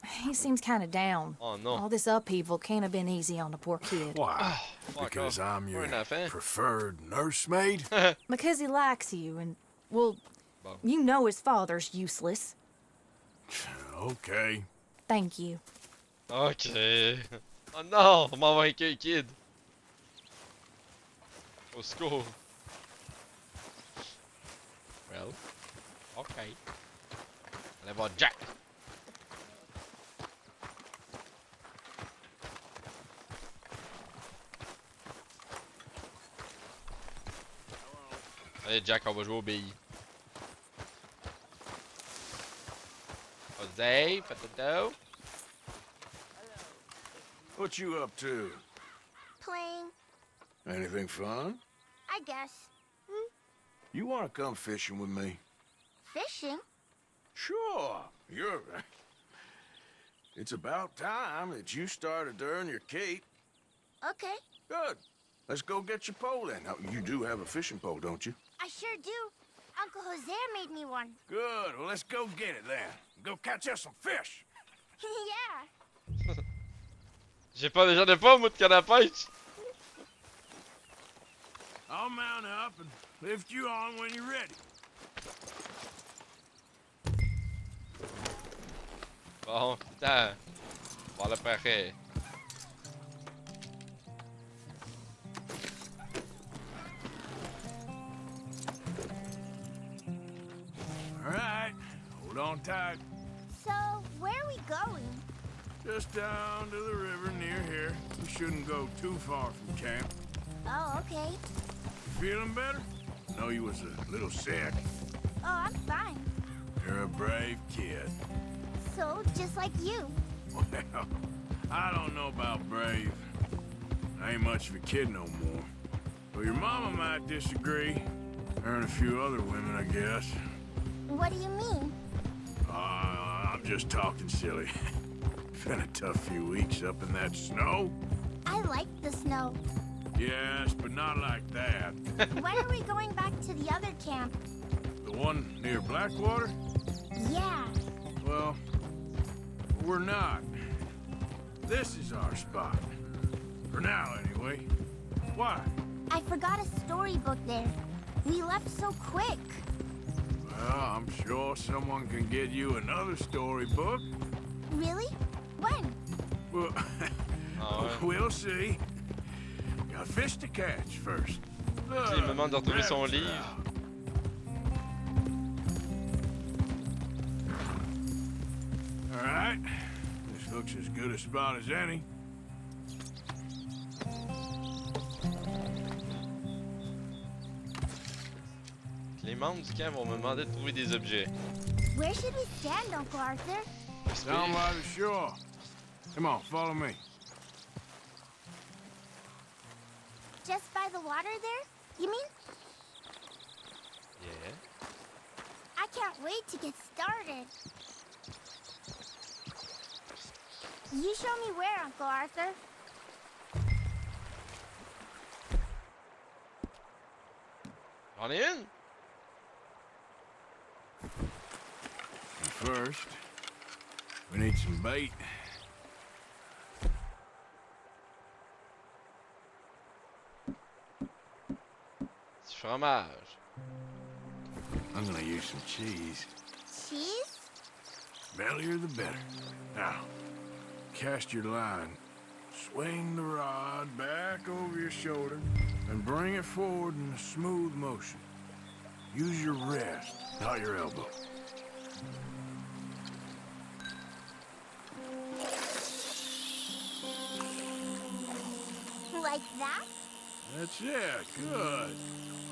He seems kind of down. Oh, no. All this upheaval can't have been easy on the poor kid. Why? Because I'm your enough, eh? preferred nursemaid? Because he likes you and, well, you know his father's useless. Okay. Thank you. Ok. Oh non, on m'a vaincu, kid. Au secours. Well, ok. Allez voir Jack. Allez Jack, on va jouer aux billes. Jose, fais le dos. What you up to? Playing, Anything fun? I guess. You want to come fishing with me? Fishing? Sure. It's about time that you started to earn your keep. Okay, Good. Let's go get your pole then. Now, you do have a fishing pole, don't you? I sure do. Uncle Jose made me one. Good. Well, let's go get it then. Go catch us some fish. Yeah. J'en ai pas, moi, de canne à pêche. I'll mount up and lift you on when you're ready. Bon, putain. Bon, là, pareil. All right. Hold on tight. So, where are we going? Just down to the river near here. We shouldn't go too far from camp. Oh, okay. Feeling better? Know you was a little sick. Oh, I'm fine. You're a brave kid. So, just like you. Well, I don't know about brave. I ain't much of a kid no more. Well, your mama might disagree. Her and a few other women, I guess. What do you mean? I'm just talking silly. Been a tough few weeks up in that snow. I like the snow. Yes, but not like that. When are we going back to the other camp? The one near Blackwater? Yeah. Well, we're not. This is our spot. For now, anyway. Why? I forgot a storybook there. We left so quick. Well, I'm sure someone can get you another storybook. Really? When? Well, Ah ouais. we'll see. Got fish to catch first. Il me demande de retrouver son livre. All right. This looks as good a spot as any. Les membres du camp vont me demander de trouver des objets. Where should we stand, Uncle Arthur? Down by the shore. Come on, follow me. Just by the water there? You mean? Yeah. I can't wait to get started. You show me where, Uncle Arthur. J'en ai une. First, we need some bait. Du fromage. I'm gonna use some cheese. Cheese? Bellier the better. Now, cast your line. Swing the rod back over your shoulder and bring it forward in a smooth motion. Use your wrist, not your elbow. Like that? That's it. Good.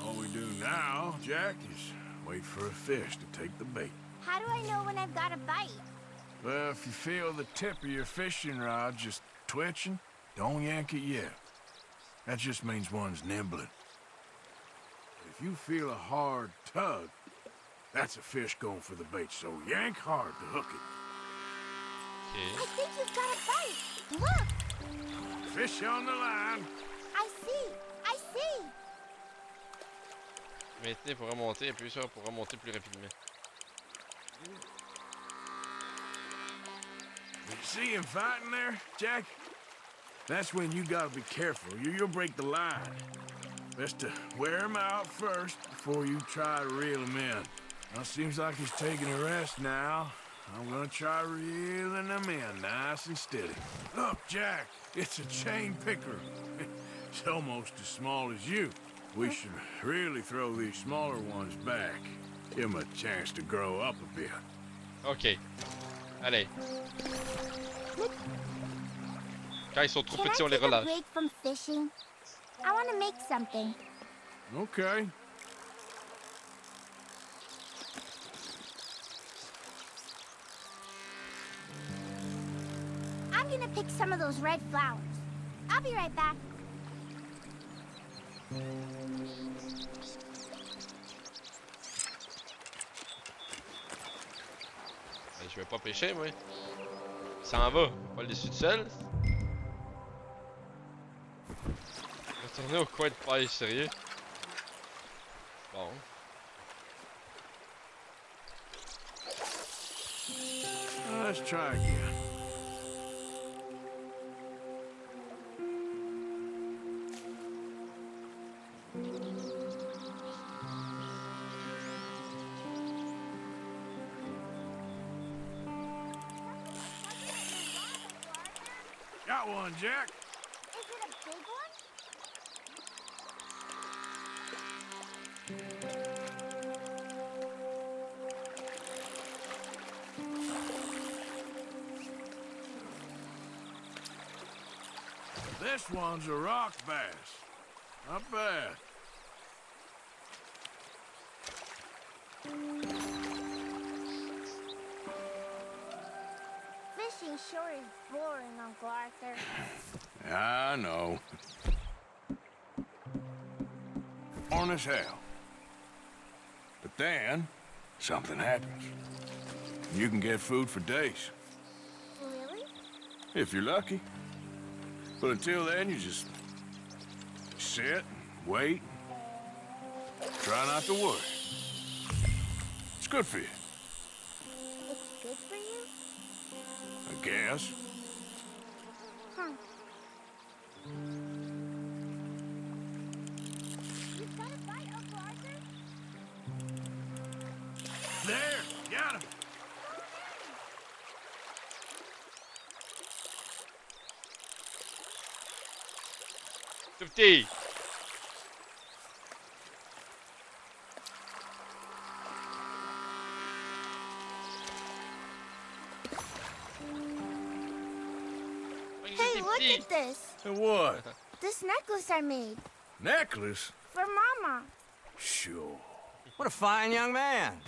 All we do now, Jack, is wait for a fish to take the bait. How do I know when I've got a bite? Well, if you feel the tip of your fishing rod just twitching, don't yank it yet. That just means one's nibbling. If you feel a hard tug, that's a fish going for the bait, so yank hard to hook it. I think you've got a bite. Look! Fish on the line. I see! I see! Maintenez pour remonter, appuyez sur pour remonter plus rapidement. You see him fighting there, Jack? That's when you gotta be careful. You'll break the line. Best to wear him out first before you try to reel him in. Well, seems like he's taking a rest now. I'm gonna try reeling him in nice and steady. Look, Jack, it's a chain picker. It's almost as small as you. We should really throw these smaller ones back. Give them a chance to grow up a bit. Ok. Allez. Quand ils sont trop petits, on les Can I take a relâche. break from fishing? I want to make something. Okay. I'm gonna pick some of those red flowers. I'll be right back. Je vais pas pêcher, moi. Il s'en va. On va pas le laisser tout seul. Retourner au coin de paille, sérieux. Bon. Let's try again. Got one, Jack. Is it a big one? This one's a rock bass. Not bad. Fishing sure is boring, Uncle Arthur. I know. Boring as hell. But then, something happens. You can get food for days. Really? If you're lucky. But until then, you just sit, wait, try not to worry. It's good for you, It's good for you? I guess. Huh. You got a bite, Uncle Arthur? There, got him. 50. Hey, look at this. And what? This necklace I made. Necklace? For Mama. Sure. What a fine young man.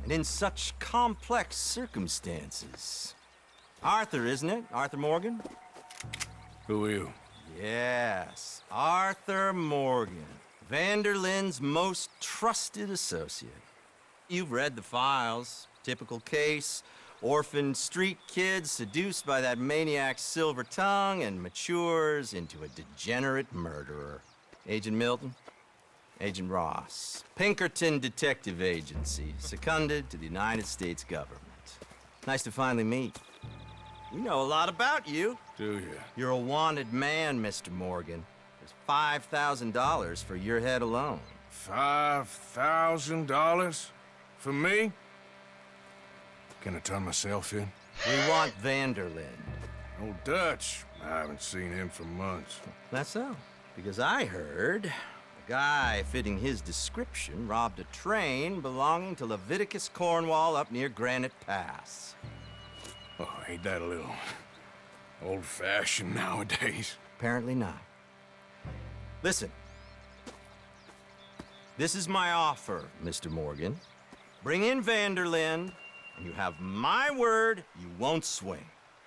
And in such complex circumstances. Arthur, isn't it? Arthur Morgan? Who are you? Yes, Arthur Morgan. Vanderlyn's most trusted associate. You've read the files. Typical case. Orphaned street kid seduced by that maniac's silver tongue and matures into a degenerate murderer. Agent Milton? Agent Ross. Pinkerton Detective Agency, seconded to the United States government. Nice to finally meet. We know a lot about you. Do you? You're a wanted man, Mr. Morgan. There's $5,000 for your head alone. $5,000? For me? Can I turn myself in? We want Vanderlyn. Old Dutch. I haven't seen him for months. That's so. Because I heard a guy fitting his description robbed a train belonging to Leviticus Cornwall up near Granite Pass. Oh, ain't that a little old-fashioned nowadays? Apparently not. Listen. This is my offer, Mr. Morgan. Bring in Vanderlyn, and you have my word you won't swing.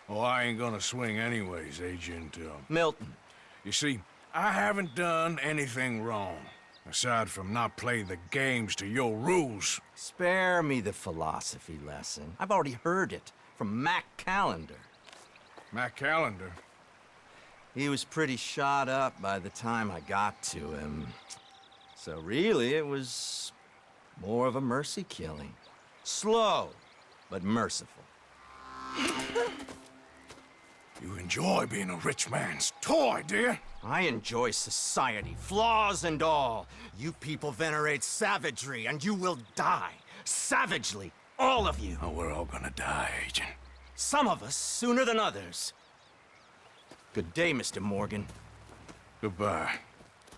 Oh, I ain't gonna swing anyways, Agent, Milton. You see, I haven't done anything wrong, aside from not play the games to your rules. Spare me the philosophy lesson. I've already heard it from Mac Callender. Mac Callender? He was pretty shot up by the time I got to him. So really, it was more of a mercy killing. Slow, but merciful. You enjoy being a rich man's toy, dear. I enjoy society, flaws and all. You people venerate savagery, and you will die. Savagely, all of you. Oh, we're all gonna die, Agent. Some of us sooner than others. Good day, Mr. Morgan. Goodbye.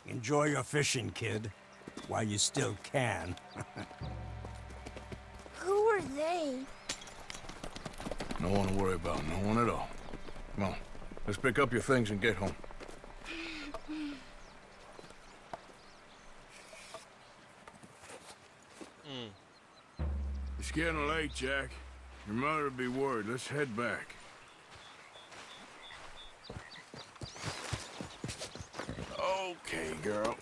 Enjoy your fishing, kid, while you still can. Who are they? No one to worry about, no one at all. Come on, let's pick up your things and get home. It's getting late, Jack. Your mother'll be worried. Let's head back. Okay, girl.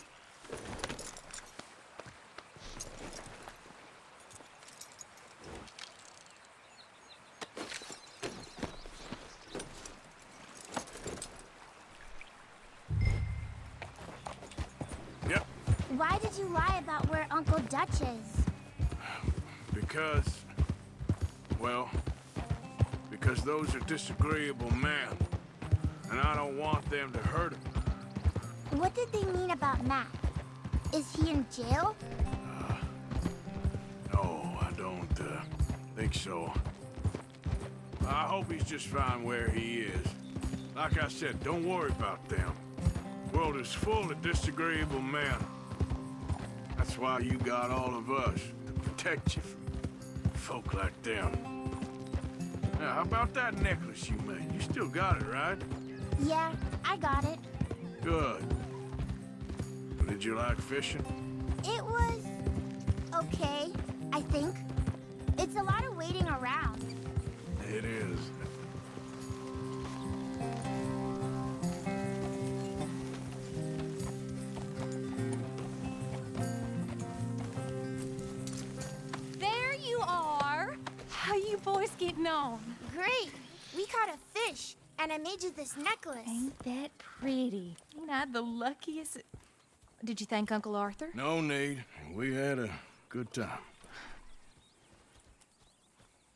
Uncle Dutch's? Because, well, because those are disagreeable men, and I don't want them to hurt him. What did they mean about Matt? Is he in jail? No, I don't think so. I hope he's just fine where he is. Like I said, don't worry about them. The world is full of disagreeable men. That's why you got all of us, to protect you from folk like them. Now, how about that necklace you made? You still got it, right? Yeah, I got it. Good. Did you like fishing? It was okay, I think. It's a lot of waiting around. It is. There you are. How you boys getting on? Great. We caught a fish, and I made you this necklace. Ain't that pretty? Ain't I the luckiest? Did you thank Uncle Arthur? No need. We had a good time.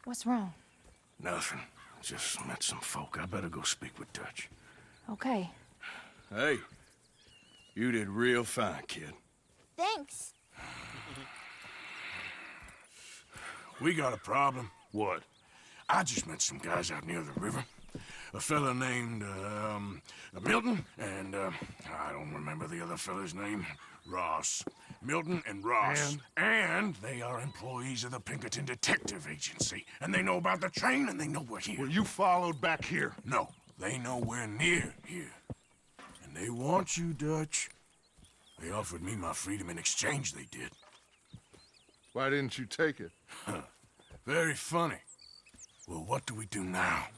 What's wrong? Nothing. Just met some folk. I better go speak with Dutch. Okay. Hey, you did real fine, kid. Thanks. We got a problem. What? I just met some guys out near the river. A fella named, Milton, and, I don't remember the other fella's name. Ross. Milton and Ross. And they are employees of the Pinkerton Detective Agency. And they know about the train, and they know we're here. Were you followed back here? No, they know we're near here. And they want you, Dutch. They offered me my freedom in exchange, they did. Why didn't you take it? Very funny. Well, what do we do now?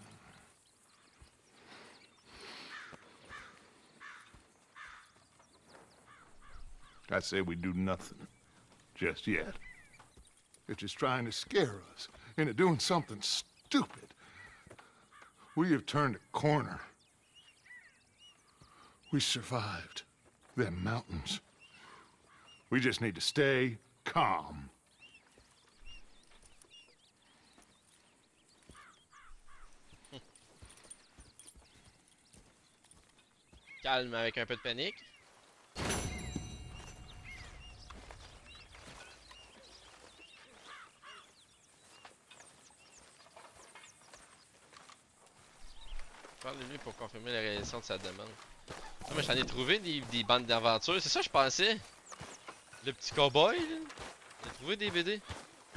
I say we do nothing. Just yet. They're just trying to scare us into doing something stupid. We have turned a corner. We survived them mountains. We just need to stay calm. Calme avec un peu de panique. Parlez-lui pour confirmer la réalisation de sa demande. Ah, mais j'en ai trouvé des bandes d'aventure, c'est ça je pensais. Le petit cowboy, là. J'ai trouvé des BD.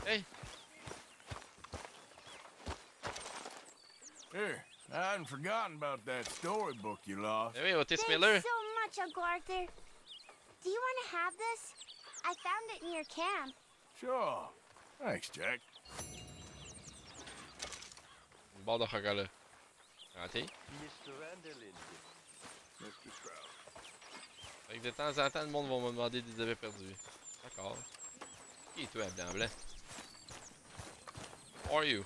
Hey! Here, I hadn't forgotten about that storybook you lost. Eh oui, Otis Thanks Miller. so much, Uncle Arthur. Do you want to have this? I found it near camp. Sure. Thanks, Jack. Une barre de chocolat. Santé. Mr. Vanderlyn. Mr. Strauss. Fait que de temps en temps, le monde va me demander des avez perdus. D'accord. Qui est toi, blanc-blanc? How are you?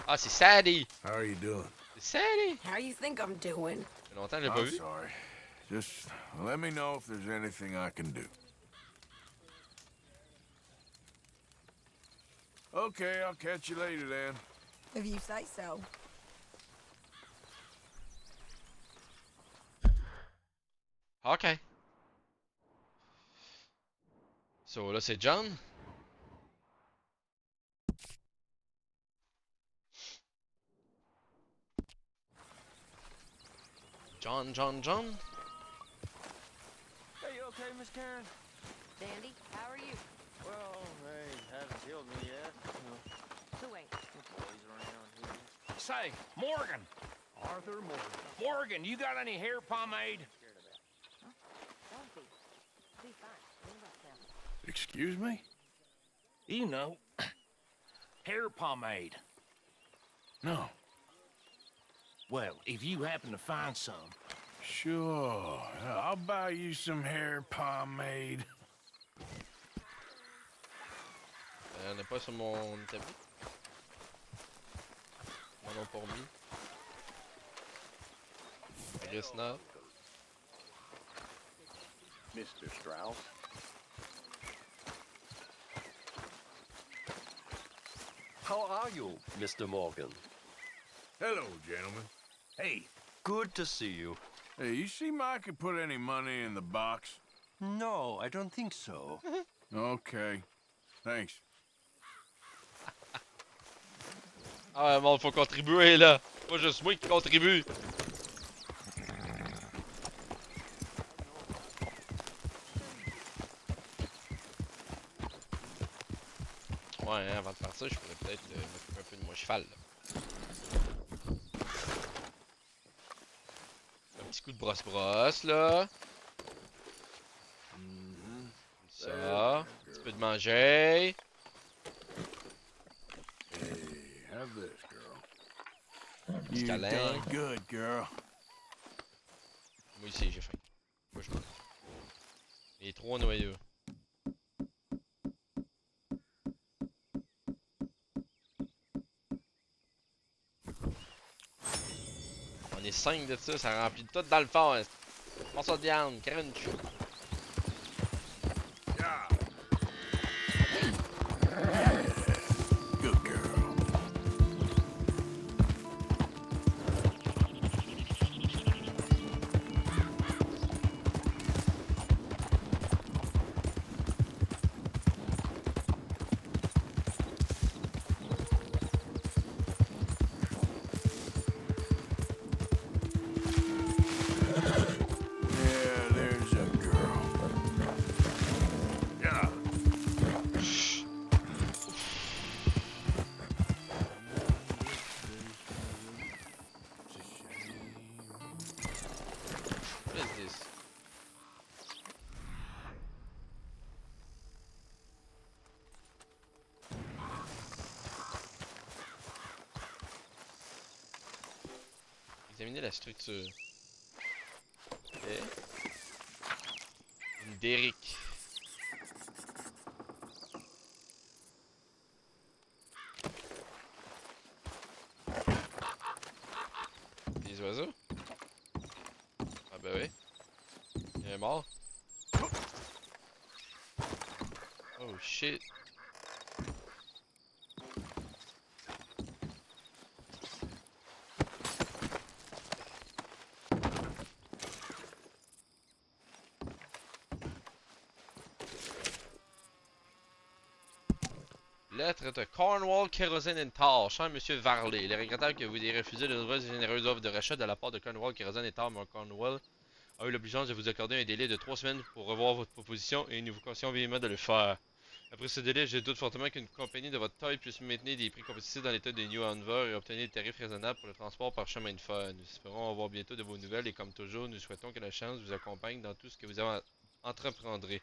Ah, c'est Sadie! How are you doing? C'est Sadie! How you think I'm doing? Ça fait longtemps que je l'ai pas I'm vu. sorry. Just let me know if there's anything I can do. Okay, I'll catch you later then. If you say so. Ok. So, là, c'est John. John. Hey, you okay, Miss Karen? Dandy, how are you? Well, they haven't killed me yet. Who ain't? Boys around here. Say, Morgan! Arthur Morgan. Morgan, you got any hair pomade? Don't be. Be fine. What about them? Excuse me? You know, hair pomade. No. Well, if you happen to find some. Sure. I'll buy you some hair pomade. On n'est pas sur mon tableau. Mon nom pour lui. I guess not. Mr. Strauss. How are you, Mr. Morgan? Hello, gentlemen. Hey, good to see you. Hey, you see I could put any money in the box? No, I don't think so. Okay. Thanks. Ah, le monde, faut contribuer, là. Pas juste moi qui contribue. Ouais, hein, avant de faire ça, je pourrais peut-être m'occuper un peu de mon cheval, là. Un petit coup de brosse-brosse, là. Ça. Un petit peu de manger. Hey, have this, girl. Petit You câlin. done good, girl. Moi aussi, j'ai faim. Moi, je mange. Les 3 noyaux. On est 5 de ça, ça remplit tout dans le fond. Hein. Morceau de viande, crunch. Good girl. Yeah, there's a girl. Yeah. What is this? Examiner la structure. Ok. Une derrick. Des oiseaux? Ah bah oui. Il est mort. Oh shit. Lettre de Cornwall Kerosene and Tar, cher Monsieur Varley. Il est regrettable que vous ayez refusé de nombreuses et généreuses offres de rachat de la part de Cornwall Kerosene and Tar, mais Cornwall a eu l'obligeance de vous accorder un délai de 3 semaines pour revoir votre proposition et nous vous conseillons vivement de le faire. Après ce délai, je doute fortement qu'une compagnie de votre taille puisse maintenir des prix compétitifs dans l'état de New Hanover et obtenir des tarifs raisonnables pour le transport par chemin de fer. Nous espérons avoir bientôt de vos nouvelles et comme toujours, nous souhaitons que la chance vous accompagne dans tout ce que vous entreprendrez.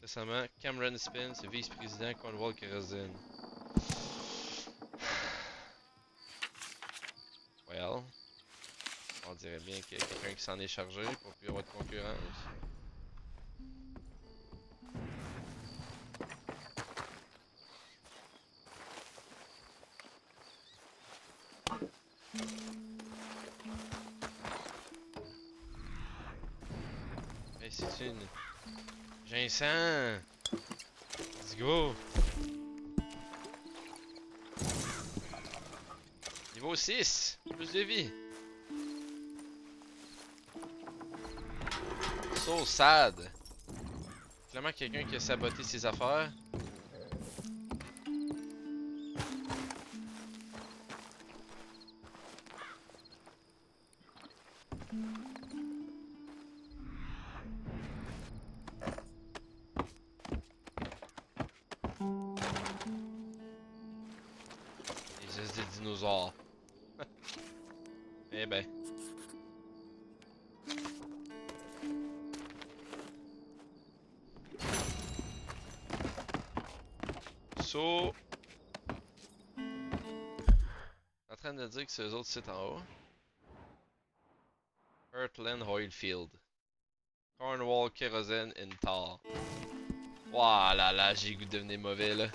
Récemment, Cameron Spence, vice-président Cornwall Kerosene. Well, on dirait bien qu'il y a quelqu'un qui s'en est chargé pour plus avoir de concurrence. Hey, c'est une... J'ai un sang! Let's go! Niveau 6! Plus de vie! So sad! Clairement quelqu'un qui a saboté ses affaires. C'est juste des dinosaures. Eh ben. So. En train de dire que c'est eux autres sites en haut. Heartland Oilfield. Cornwall Kerosene and Tar. Ouah là là, j'ai goût de devenir mauvais là.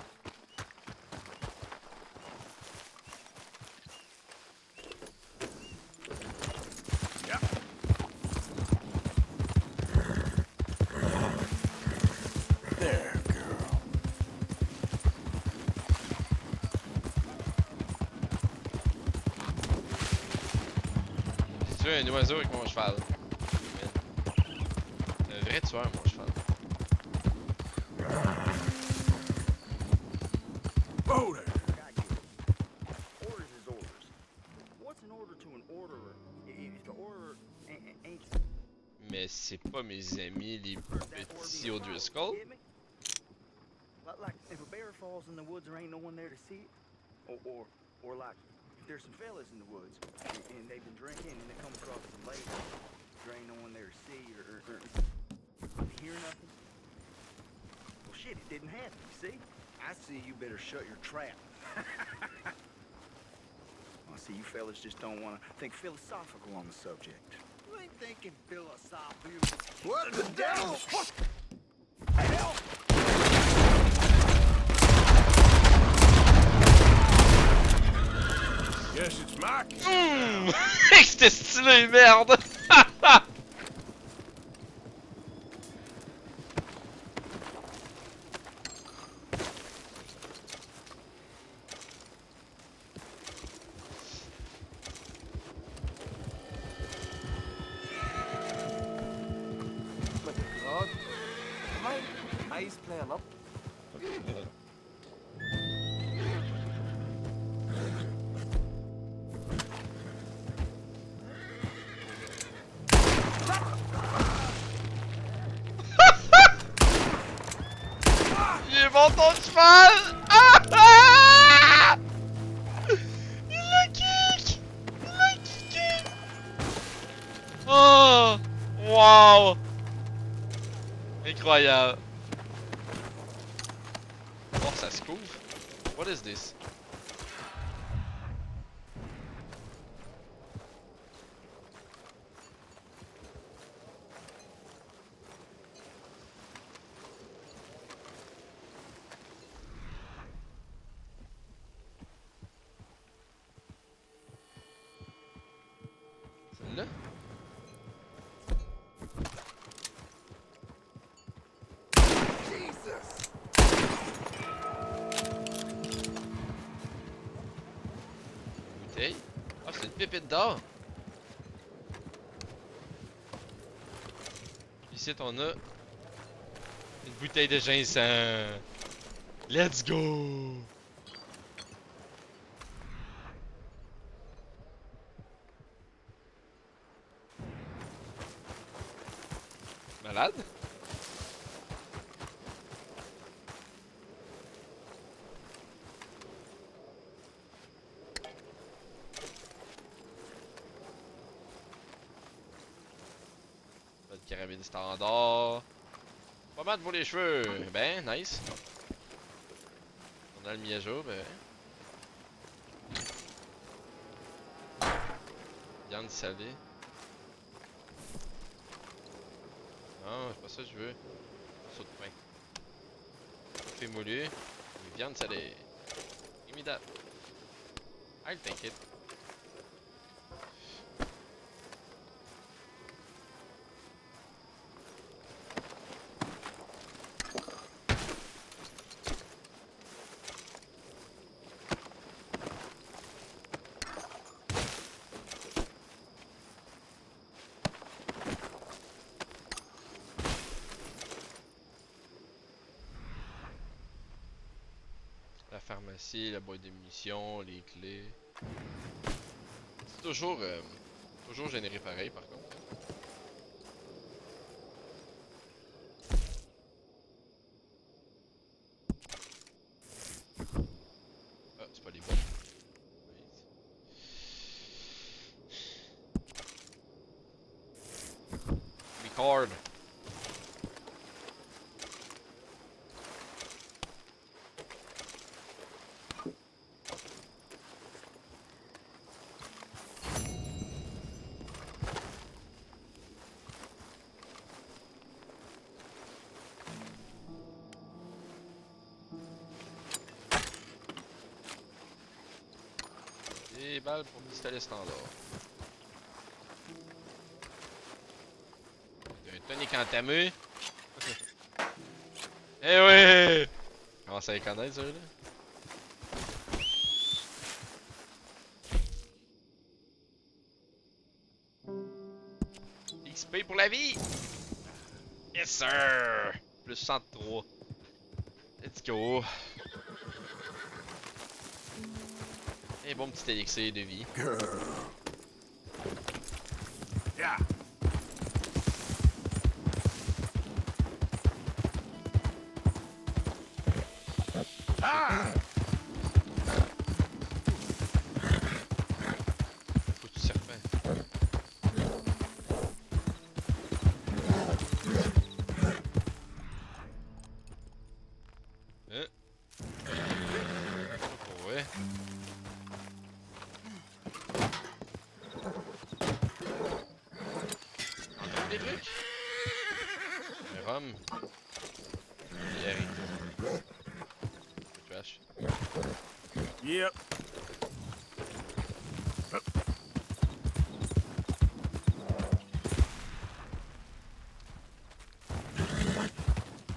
tué un oiseau avec mon cheval. Un vrai tueur, mon cheval. Order! Orders is orders. What's an order to an orderer if the order ain't... Mais c'est pas mes amis les petits O'Driscoll. Like if a bear falls in the woods, there ain't no one there to see it, or like if there's some fellas in the woods and they've been drinking and they come across some lady, there ain't no one there to see or hear nothing. Well, shit, it didn't happen. You see? I see. You better shut your trap. I see you fellas just don't want to think philosophical on the subject. You ain't thinking philosophical. What the devil? What the hell? Guess it's my C'était stylé, merde! God. My eyes playing up. Il est bon ton cheval! Ah! Ah! Il l'a kick! Il l'a kické! Oh! Wow! Incroyable! Oh, ça se couvre? What is this? Celle-là? Bouteille? Ah, c'est une pépite d'or! Ici, on a une bouteille de ginseng. Let's go! Malade? Pas de carabine standard. Pas mal pour les cheveux. Ben, nice. On a le mis à jour, ben. Viande salée. Non, c'est pas ça que je veux. Saut de pain. Café moulu. Et viande salée. Give me that. I'll take it. La pharmacie, la boîte de munitions, les clés. C'est toujours généré pareil par contre. Ah, c'est pas les bons. Record. Des balles pour pistolet standard. Un tonic entamé. Eh oui! Comment ça les connaître, ceux là? XP pour la vie! Yes sir! Plus 103. Let's go. Et bon petit élixir de vie. Yeah. Ah! Foutu serpent. Ouais. Des trucs? Un rhum. Bière et tout. Trash. Yep.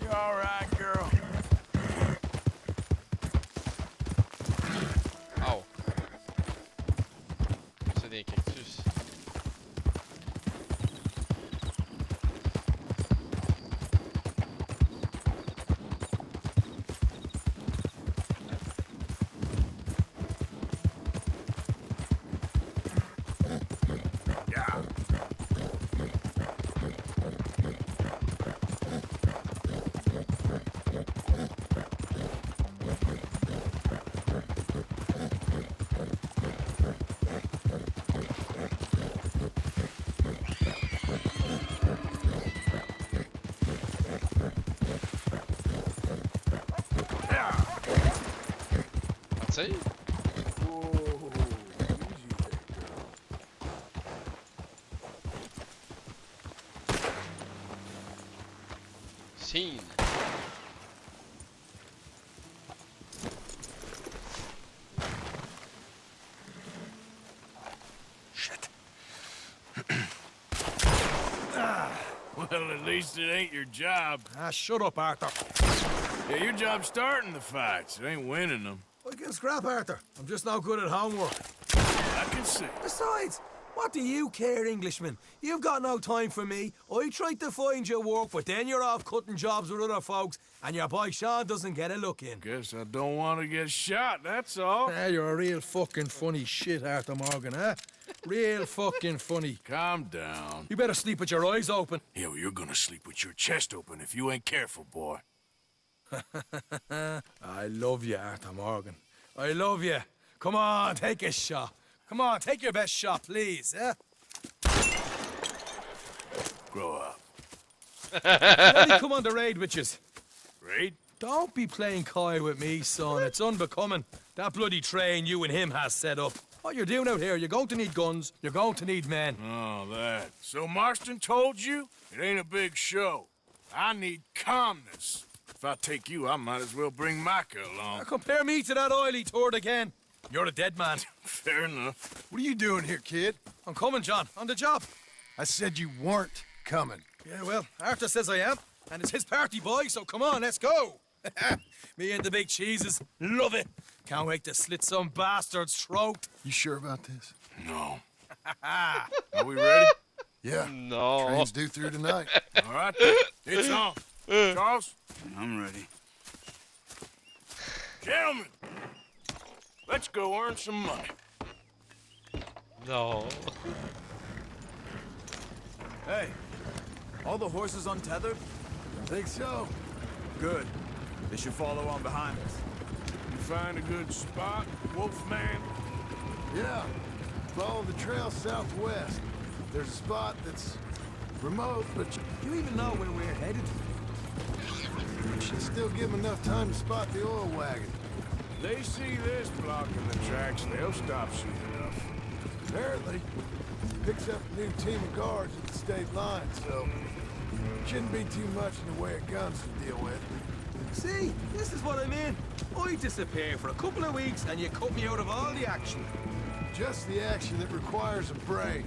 You all right, girl? Oh. C'est des cactus. Yeah. That's it? Scene. Shit. Well, at least it ain't your job. Ah, shut up, Arthur. Yeah, your job's starting the fights. It ain't winning them. I can scrap, Arthur. I'm just not good at homework. I can see. Besides, what do you care, Englishman? You've got no time for me. I tried to find you work, but then you're off cutting jobs with other folks, and your boy Sean doesn't get a look in. Guess I don't want to get shot, that's all. Ah, you're a real fucking funny shit, Arthur Morgan, huh? Real fucking funny. Calm down. You better sleep with your eyes open. Yeah, well, you're gonna sleep with your chest open if you ain't careful, boy. I love you, Arthur Morgan. I love you. Come on, take a shot. Come on, take your best shot, please, eh? Grow up. Let me come on the raid with yous. Raid? Don't be playing coy with me, son. It's unbecoming. That bloody train you and him has set up. What you're doing out here, you're going to need guns, you're going to need men. Oh, that. So Marston told you? It ain't a big show. I need calmness. If I take you, I might as well bring Micah along. Now compare me to that oily turd again. You're a dead man. Fair enough. What are you doing here, kid? I'm coming, John. On the job. I said you weren't coming. Yeah, well, Arthur says I am. And it's his party, boy, so come on, let's go. Me and the big cheeses. Love it. Can't wait to slit some bastard's throat. You sure about this? No. Are we ready? Yeah. No. Train's due through tonight. All right, then. It's on. Charles? I'm ready. Gentlemen, let's go earn some money. No. Hey, all the horses untethered? Think so? Good. They should follow on behind us. You find a good spot, Wolfman? Yeah. Follow the trail southwest. There's a spot that's remote, but You even know where we're headed? should still give them enough time to spot the oil wagon. They see this blocking the tracks, they'll stop soon enough. Apparently, picks up a new team of guards at the state line, so shouldn't be too much in the way of guns to deal with. See, this is what I mean. I disappear for a couple of weeks and you cut me out of all the action. Just the action that requires a brain.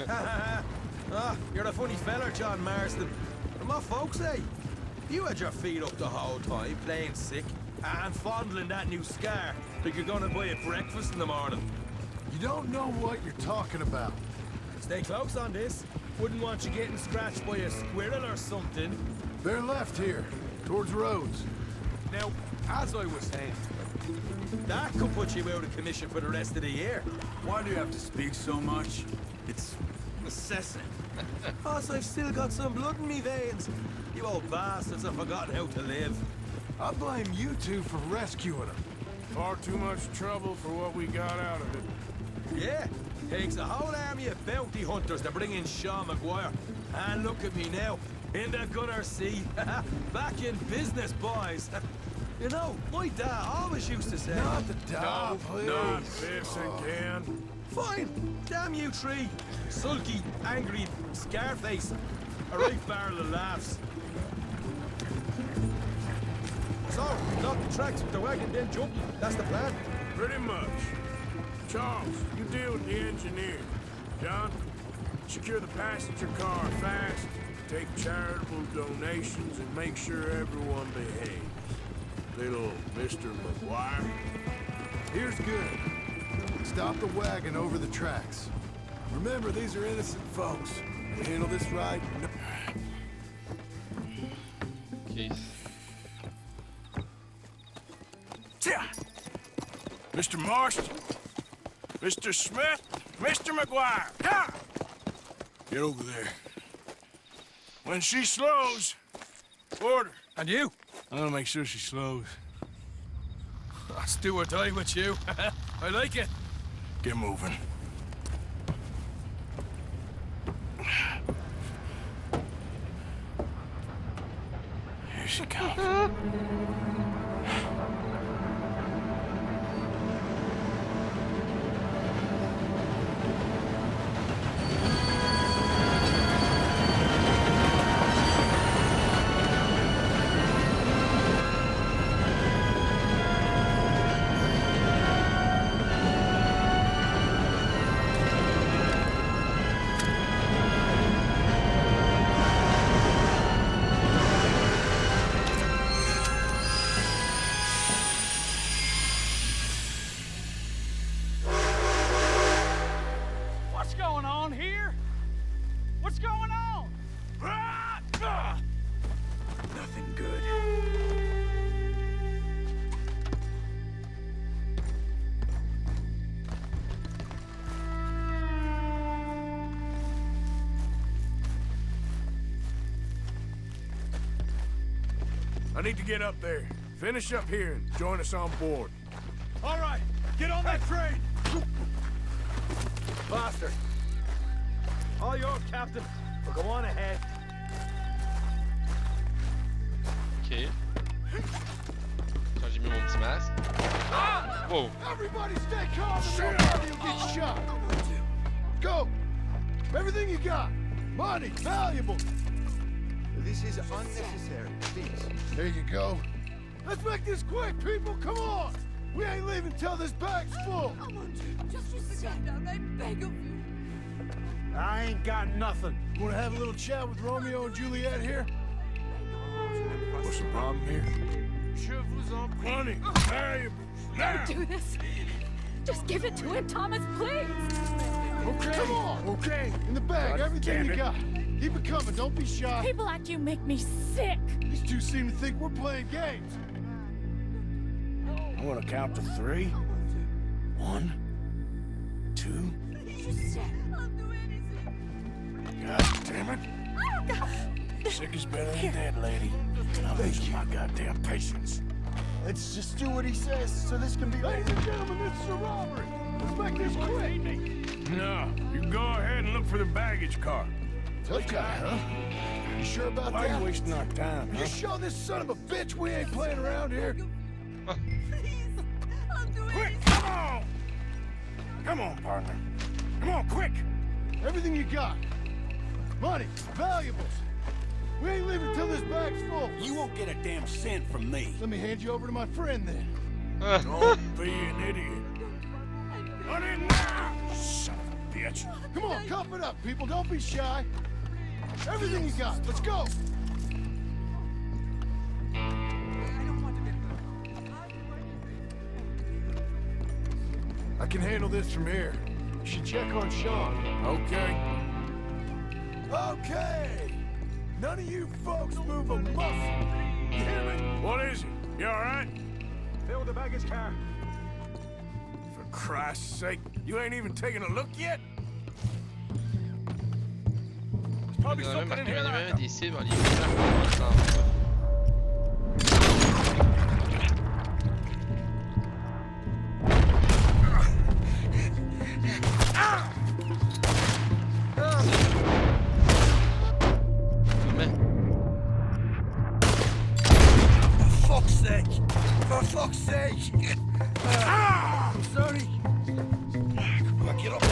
Ah, you're a funny fella, John Marston. But my folks say, you had your feet up the whole time, playing sick, and fondling that new scar like you're gonna buy a breakfast in the morning. You don't know what you're talking about. Stay close on this. Wouldn't want you getting scratched by a squirrel or something. They're left here, towards Rhodes. Now, as I was saying, that could put you out of commission for the rest of the year. Why do you have to speak so much? It's incessant. Plus, I've still got some blood in me veins. You old bastards have forgotten how to live. I blame you two for rescuing them. Far too much trouble for what we got out of it. Yeah, takes a whole army of bounty hunters to bring in Sean McGuire. And look at me now, in the gunner seat. Back in business, boys. You know, my dad always used to say... Not the dog, please. Not this again. Fine, damn you three. Sulky, angry, Scarface. A right barrel of laughs. So, knock the tracks with the wagon, then jump. That's the plan. Pretty much. Charles, you deal with the engineer. John, secure the passenger car fast, take charitable donations, and make sure everyone behaves. Little Mr. McGuire. Here's good. Stop the wagon over the tracks. Remember, these are innocent folks. We handle this right. Jeez. Mr. Marston, Mr. Smith, Mr. McGuire, ha! Get over there. When she slows, order. And you? I'm gonna make sure she slows. Let's do or die with you. I like it. Get moving. Here she comes. What's going on here? What's going on? Nothing good. I need to get up there. Finish up here and join us on board. All right, get on that train. Faster. All yours, Captain. Well, go on ahead. Ok. Attends, j'ai mis mon petit masque. Wow. Everybody stay calm or nobody will get shot. Go. Everything you got. Money, valuables. This is unnecessary, please. There you go. Let's make this quick, people. Come on. We ain't leaving till this bag's full. Just sit down, I beg of you. I ain't got nothing. Want to have a little chat with Romeo and Juliet here? What's the problem here? Money, valuables, now! Don't do this. Just give it to him, Thomas, please. Okay. Come on. Okay. In the bag, God everything damn you it. got. Keep it coming. Don't be shy. People like you make me sick. These two seem to think we're playing games. I'm gonna count to 3. 1, 2. I'll do anything. God damn it. Sick is better than dead, lady. I'm losing my goddamn patience. Let's just do what he says so this can be... Ladies and gentlemen, this is a robbery. Let's make this quick. No, you go ahead and look for the baggage car. Tough guy, huh? You sure about Why that? are you wasting our time, You huh? show this son of a bitch we ain't playing around here. Please, I'll do Quick, anything. come on! Come on, partner. Come on, quick! Everything you got. Money, valuables. We ain't leaving till this bag's full. You won't get a damn cent from me. Let me hand you over to my friend then. Don't be an idiot. Put it now! Son of a bitch. Come on, cup it up, people. Don't be shy. Everything you got. Let's go. I can handle this from here. You should check on Sean. Okay. Okay. None of you folks move a muscle. You hear me? What is it? You all right? Fill the baggage car. For Christ's sake, you ain't even taken a look yet? There's probably Il y a something in here. même des cibles en ligne. For fuck's sake! I'm sorry. Come on, get up.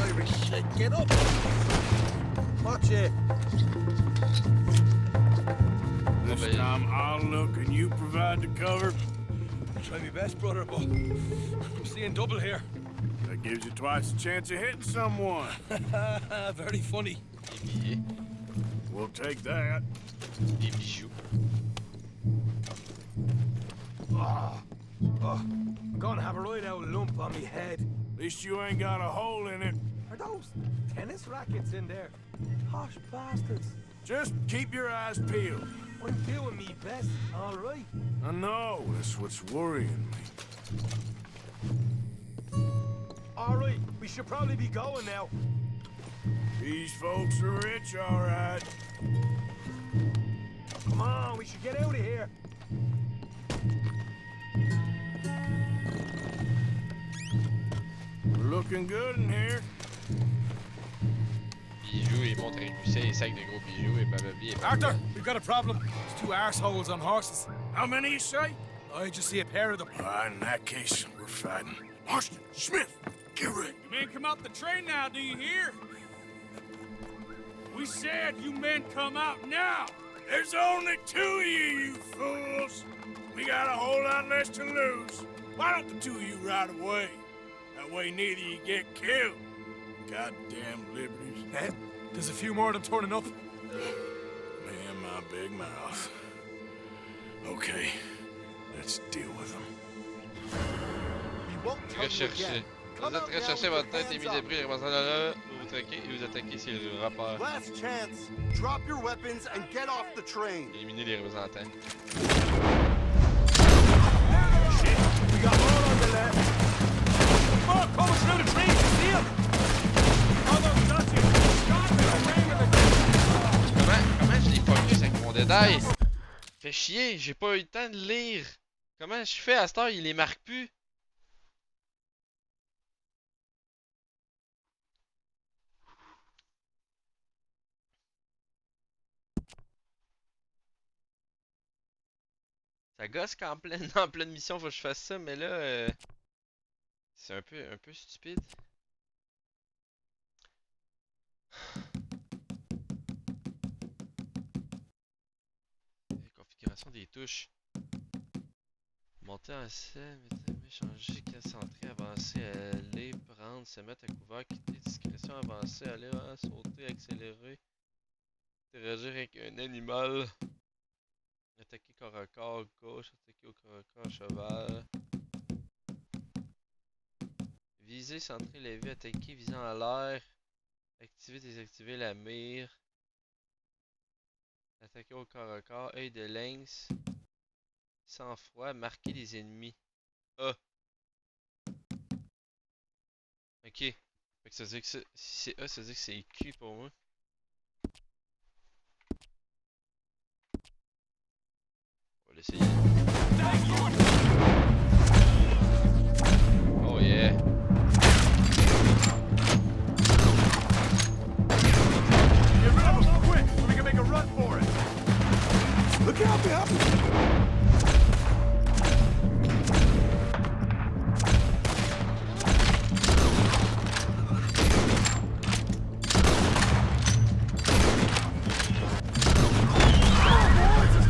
Irish shit, get up. Watch it. This time I'll look and you provide the cover. Try my best, brother, but I'm seeing double here. That gives you twice the chance of hitting someone. Very funny. We'll take that. Des bijoux. I'm gonna have a right out lump on me head. At least you ain't got a hole in it. Are those tennis rackets in there? Posh bastards. Just keep your eyes peeled. I'm doing me best, all right? I know, that's what's worrying me. All right, we should probably be going now. These folks are rich, all right. Come on, we should get out of here. We're looking good in here. Bijoux, il montre avec lui les sacs de gros bijoux et blablabla. Arthur, we've got a problem. There's two arseholes on horses. How many you say? I just see a pair of them. In that case, we're fighting. Marston, Smith, get ready. You men come out the train now, do you hear? We said you men come out now. There's only two of you fools. We got a whole lot less to lose. Why don't the two of you ride away? That way neither of you get killed. Goddamn liberties. Ned, there's a few more of them turning up. Me and my big mouth. Okay, let's deal with them. Recherchez. Vous êtes recherché votre tête et mis des prix responsable vous traquez et vous attaquez si le rapport. Last chance. Drop your weapons and get off the train. Éliminez les représentants. Shit, we got more on the left. Come on, pull us through the trees. See him? Oh, no, that's it. Comment je l'ai focus avec mon détail? Fait chier, j'ai pas eu le temps de lire. Comment je fais à cette heure, il les marque plus? Ça gosse qu'en pleine, en pleine mission, faut que je fasse ça, mais là, c'est un peu stupide. Configuration des touches. Monter en scène, changer, centrer, avancer, aller, prendre, se mettre à couvert, quitter, discrétion, avancer, aller, sauter, accélérer, interagir avec un animal. Attaquer corps à corps, gauche, attaquer au corps à corps, cheval. Viser, centrer, lever, attaquer, visant à l'air. Activer, désactiver la mire. Attaquer au corps à corps, œil de lynx. Sang-froid, marquer les ennemis. A. Ok. Fait que ça veut dire que si c'est A, ça veut dire que c'est Q pour moi. On va l'essayer. Oh yeah. Get rid of them quick so we can make a run for it. Look out behind me.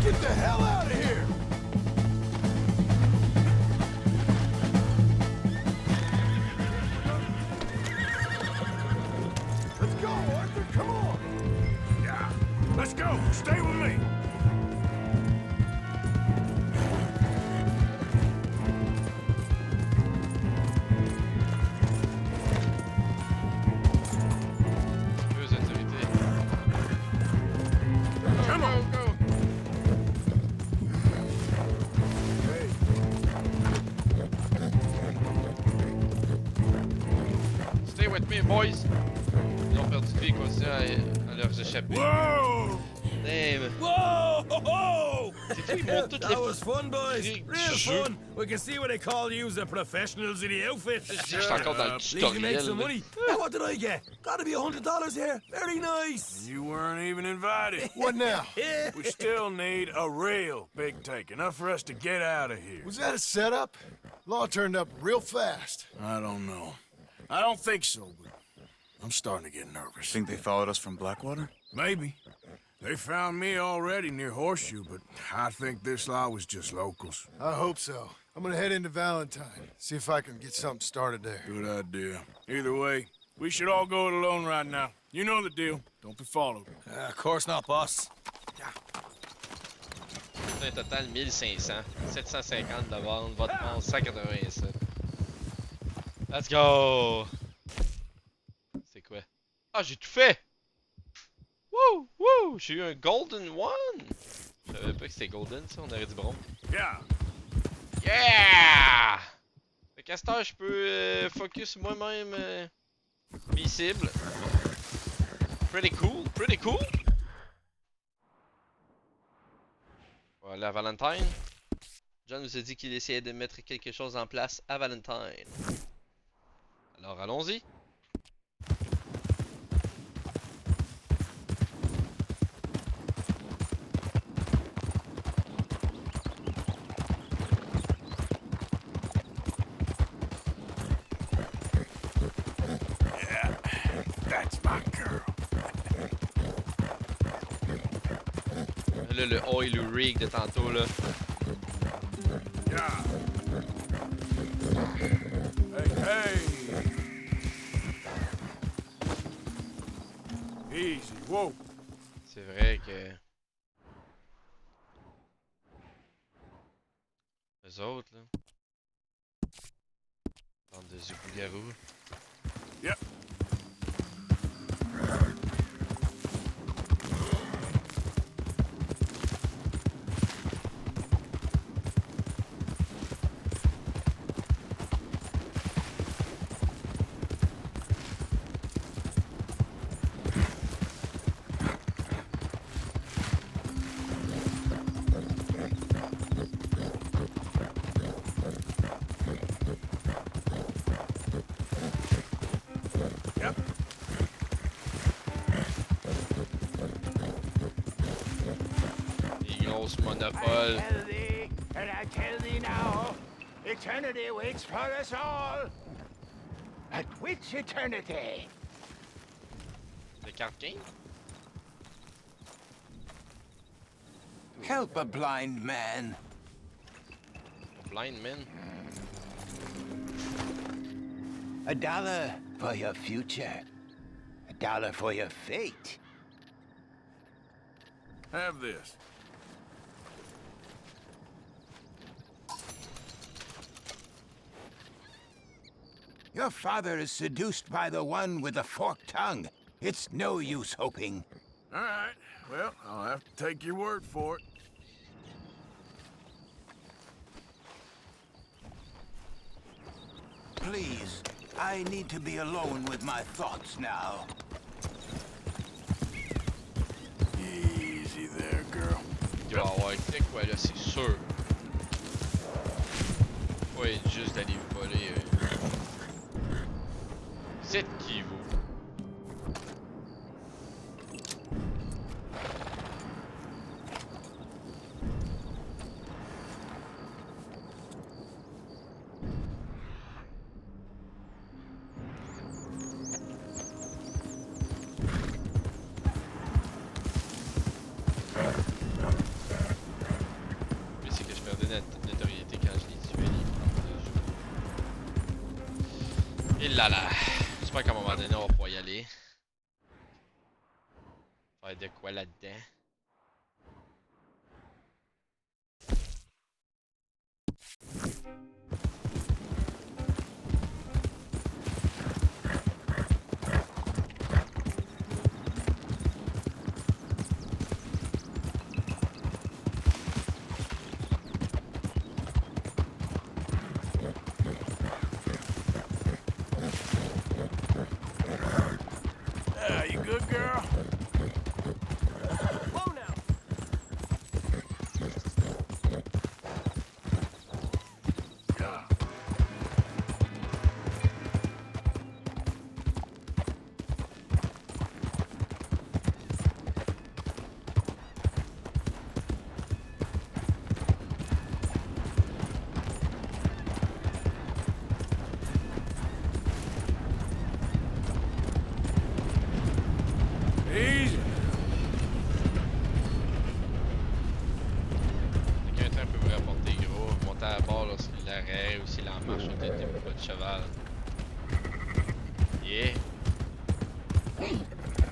Get the hell out of here! Let's go, Arthur, come on! Yeah, let's go. Stay with me. Deux autorités. Boys! Ils ont perdu de vie, continuent à leur échapper. Whoa! Damn! Whoa! Ho, ho! C'est fou, ils montent toutes That was fun, boys. du Real jeu. fun. We can see what they call you the professionals in the outfit. Je suis encore dans le At least we make tutoriel. some là. money. Hey, what did I get? Gotta be $100 here. Very nice. You weren't even invited. What now? We still need a real big take, enough for us to get out of here. Was that a setup? Law turned up real fast. I don't know. I don't think so, but I'm starting to get nervous. Think they followed us from Blackwater? Maybe. They found me already near Horseshoe, but I think this lot was just locals. I hope so. I'm gonna head into Valentine, see if I can get something started there. Good idea. Either way, we should all go it alone right now. You know the deal. Don't be followed. Of course not, boss. Un total 1500. 750 de vente. Votre monde 187. Let's go! C'est quoi? Ah, j'ai tout fait! Wouh! Wouh! J'ai eu un golden one! Je savais pas que c'était golden, ça. On aurait dit bronze. Yeah! Yeah! Fait qu'à cette heure, je peux focus moi-même mes cibles. Pretty cool! Pretty cool! Voilà, Valentine. John nous a dit qu'il essayait de mettre quelque chose en place à Valentine. Alors allons-y. Yeah, that's my girl. Là, le oil rig de tantôt, là. Yeah. Hey, hey. Easy, whoa. C'est vrai que... Eux autres, là. Bande de zoukou-garous. Yep. Monopole. I tell thee, and I tell thee now, eternity waits for us all. At which eternity? The card game? Help a blind man. A blind man? $1 for your future. $1 for your fate. Have this. Your father is seduced by the one with the forked tongue. It's no use hoping. All right. Well, I'll have to take your word for it. Please, I need to be alone with my thoughts now. Easy there, girl. Il doit y avoir de quoi là, c'est sûr. Faut être juste d'aller voler. C'est qui vous? Mais c'est que je perdais notoriété quand je l'ai tué. Et là là. J'espère qu'à un moment donné on va pouvoir y aller. Faire de quoi là-dedans? Yeah, you good, girl? Whoa now! Easy. Quelqu'un peut vous rapporter gros, monter à bord lorsqu'il l'arrêt ou s'il en marche au tête de pas de cheval. Yeah!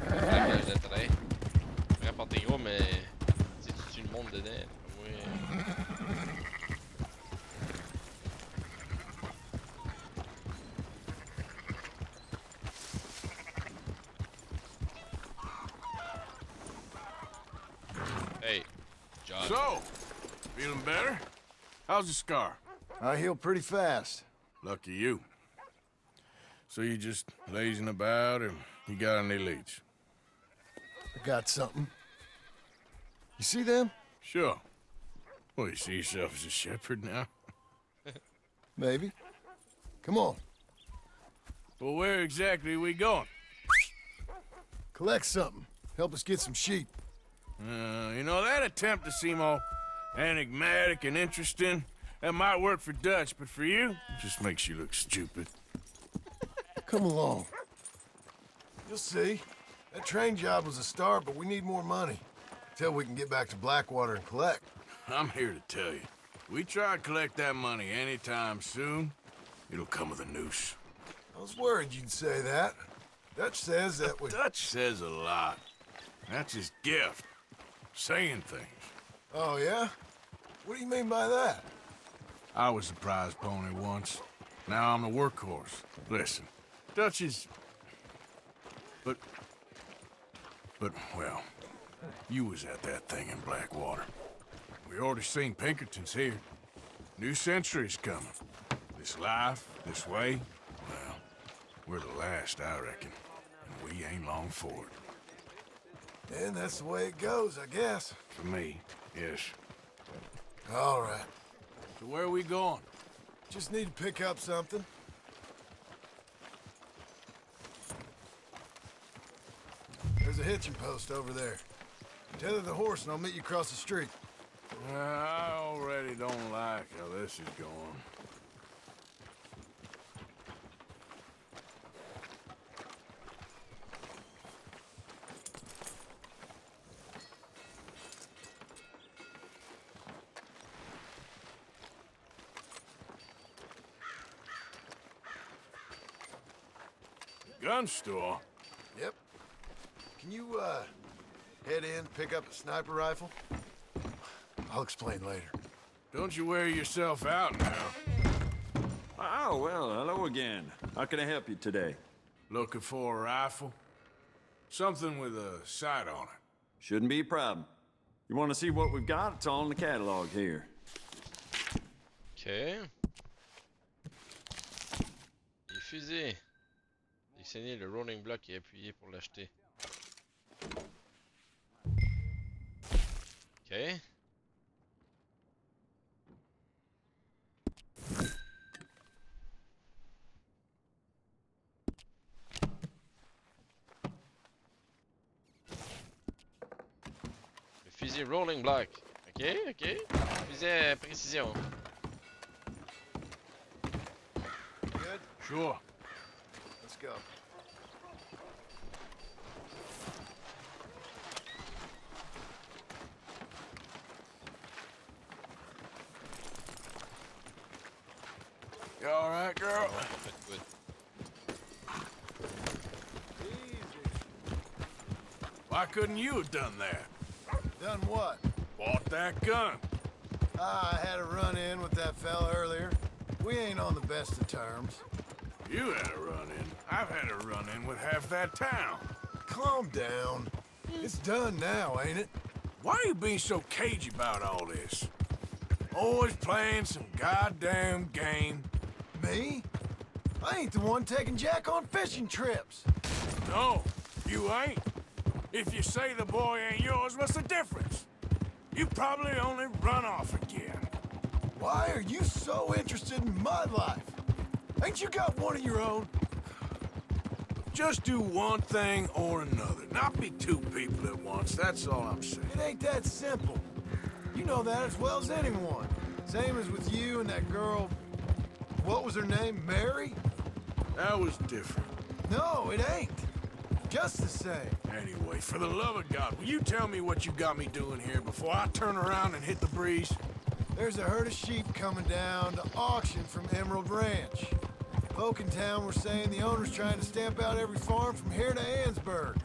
Attaque de train. Rapporter gros, mais si tu tues le monde dedans, oui. Hey, John. So, feeling better? How's the scar? I heal pretty fast. Lucky you. So you just lazing about, or you got any leads? I got something. You see them? Sure. Well, you see yourself as a shepherd now? Maybe. Come on. Well, where exactly are we going? Collect something. Help us get some sheep. You know, that attempt to seem all enigmatic and interesting, that might work for Dutch, but for you, it just makes you look stupid. Come along. You'll see. That train job was a start, but we need more money. Till we can get back to Blackwater and collect. I'm here to tell you, we try to collect that money anytime soon, it'll come with a noose. I was worried you'd say that. Dutch says that we... Dutch says a lot. That's his gift. Saying things. Oh, yeah? What do you mean by that? I was the prize pony once. Now I'm the workhorse. Listen, Dutch is... But, well, you was at that thing in Blackwater. We already seen Pinkertons here. New century's coming. This life, this way, well, we're the last, I reckon. And we ain't long for it. And that's the way it goes, I guess. For me, yes. All right. So where are we going? Just need to pick up something. There's a hitching post over there. Tether the horse and I'll meet you across the street. I already don't like how this is going. Gun store? Yep. Can you, head in, pick up a sniper rifle? I'll explain later. Don't you wear yourself out now. Oh, well, hello again. How can I help you today? Looking for a rifle? Something with a sight on it. Shouldn't be a problem. You want to see what we've got? It's all in the catalog here. Ok. Les fusils. Sélectionnez le rolling block et appuyez pour l'acheter. Ok. Le fusil rolling block. Ok, ok. Fusil à précision. Good? Sure. Let's go. You all right, girl? Good. Why couldn't you have done that? Done what? Bought that gun. I had a run-in with that fella earlier. We ain't on the best of terms. You had a run-in. I've had a run-in with half that town. Calm down. It's done now, ain't it? Why are you being so cagey about all this? Always playing some goddamn game. Me? I ain't the one taking Jack on fishing trips. No, You ain't. If you say the boy ain't yours, what's the difference? You probably only run off again. Why are you so interested in my life? Ain't you got one of your own? Just do one thing or another. Not be two people at once, that's all I'm saying. It ain't that simple. You know that as well as anyone. Same as with you and that girl... What was her name? Mary? That was different. No, it ain't. Just the same. Anyway, for the love of God, will you tell me what you got me doing here before I turn around and hit the breeze? There's a herd of sheep coming down to auction from Emerald Ranch. Folk in town were saying the owner's trying to stamp out every farm from here to Ansburg.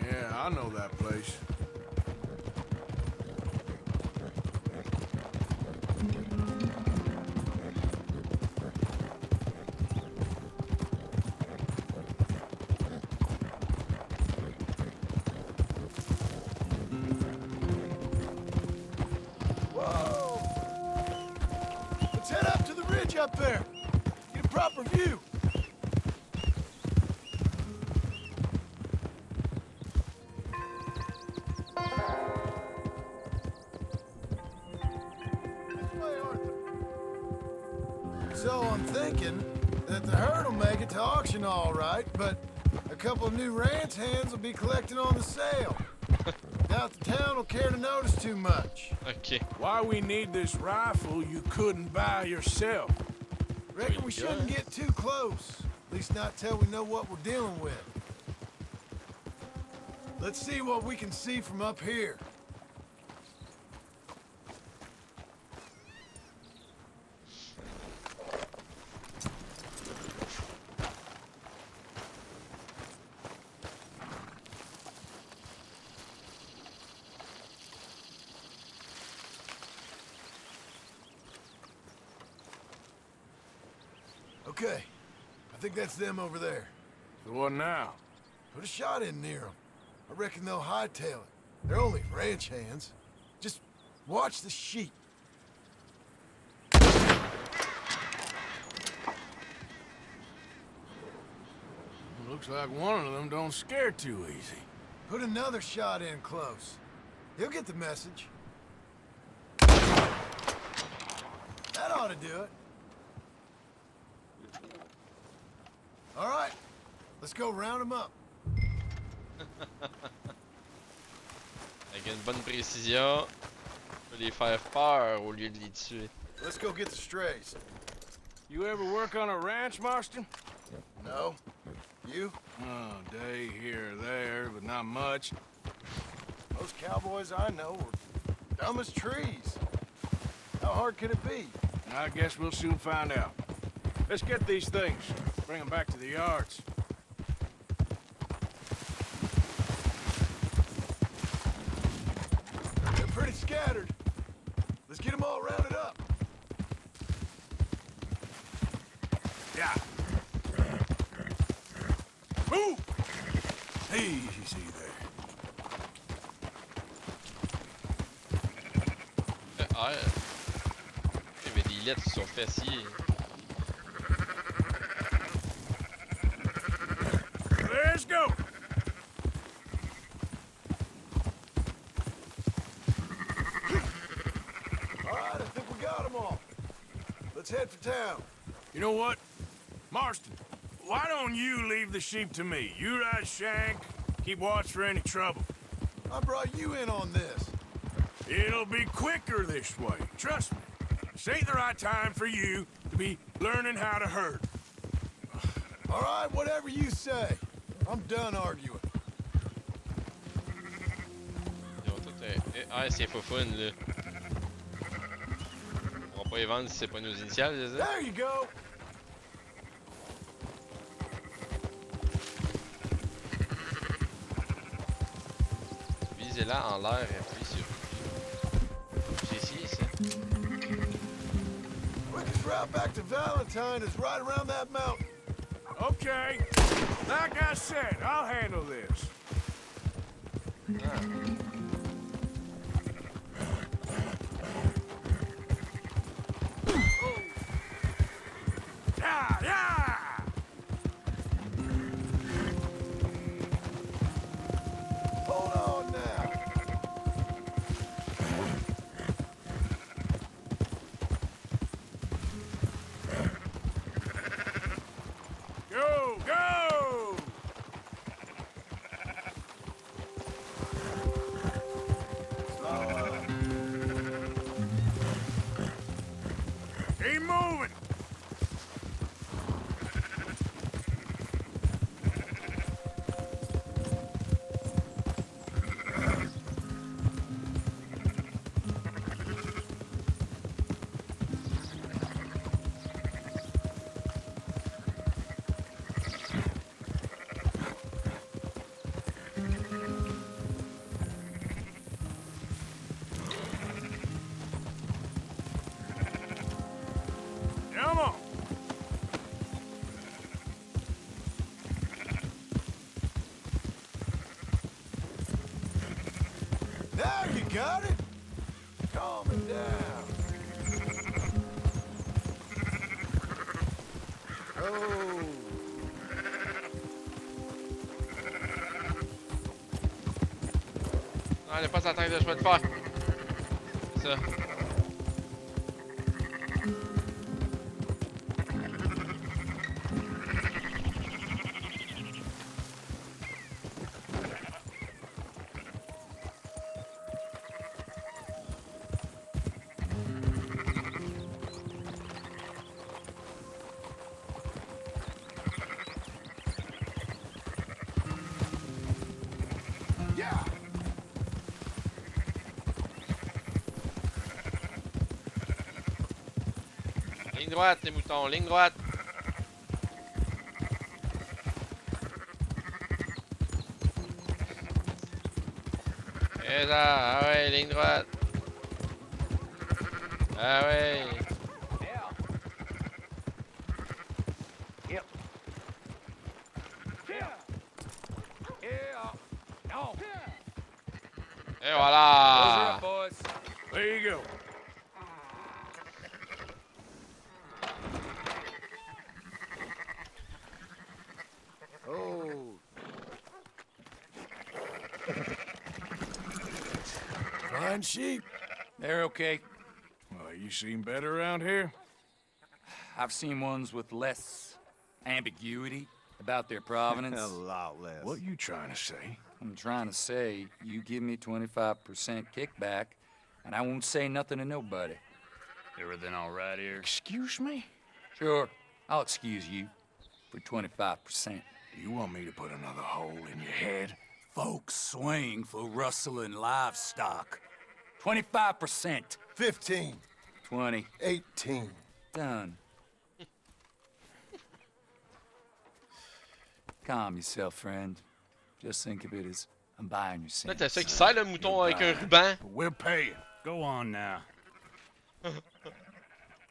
Yeah, I know that place. Whoa! Let's head up to the ridge up there. Get a proper view. So I'm thinking that the herd will make it to auction all right, but a couple of new ranch hands will be collecting on the sale. Doubt the town will care to notice too much. Okay. Why we need this rifle you couldn't buy yourself? Reckon we shouldn't get too close. At least not till we know what we're dealing with. Let's see what we can see from up here. Okay, I think that's them over there. So what now? Put a shot in near them. I reckon they'll hightail it. They're only ranch hands. Just watch the sheep. Looks like one of them don't scare too easy. Put another shot in close. He'll get the message. That ought to do it. All right, let's go round them up. Avec une bonne précision, on peut les faire peur au lieu de les tuer. Let's go get the strays. You ever work on a ranch, Marston? No. You? Oh, day here or there, but not much. Those cowboys I know are dumb as trees. How hard can it be? I guess we'll soon find out. Let's get these things. Bring them back to the yards. They're pretty scattered. Let's get them all rounded up. Yeah. Move! Easy there. Ah, il y avait des lettres sur son fessier. Let's go! All right, I think we got them all. Let's head for town. You know what? Marston, why don't you leave the sheep to me? You ride Shank, keep watch for any trouble. I brought you in on this. It'll be quicker this way, trust me. This ain't the right time for you to be learning how to herd. All right, whatever you say. I'm done arguing. Ah, c'est faux fun, là. On va pas les vendre si c'est pas nos initiales, je sais. There you go. Visez-la en l'air et appuyez sur. J'ai essayé ça. Quickest route back to Valentine is right around that mountain. Okay. Like I said, I'll handle this. Yeah, yeah! Keep moving! Come on! Now you got it. Calming down. Oh. Allez, passe à la tête, je vais le faire. Ça. Yeah. Ligne droite, les moutons, ligne droite. C'est ça, ah ouais, ligne droite. Ah ouais. Yep. Here. Here. No. Et voilà. boys. There you go. Oh. Fine sheep. They're okay. Well, you seem better around here. I've seen ones with less ambiguity about their provenance. A lot less. What you trying to say? I'm trying to say, you give me 25% kickback, and I won't say nothing to nobody. Everything all right here? Excuse me? Sure, I'll excuse you for 25%. Do you want me to put another hole in your head? Folks swing for rustling livestock. 25%. 15. 20. 18. Done. Calm yourself, friend. Just think of it as I'm buying you Là, something. t'as ça qui serre le mouton avec un ruban. We're paying. Go on now. Tu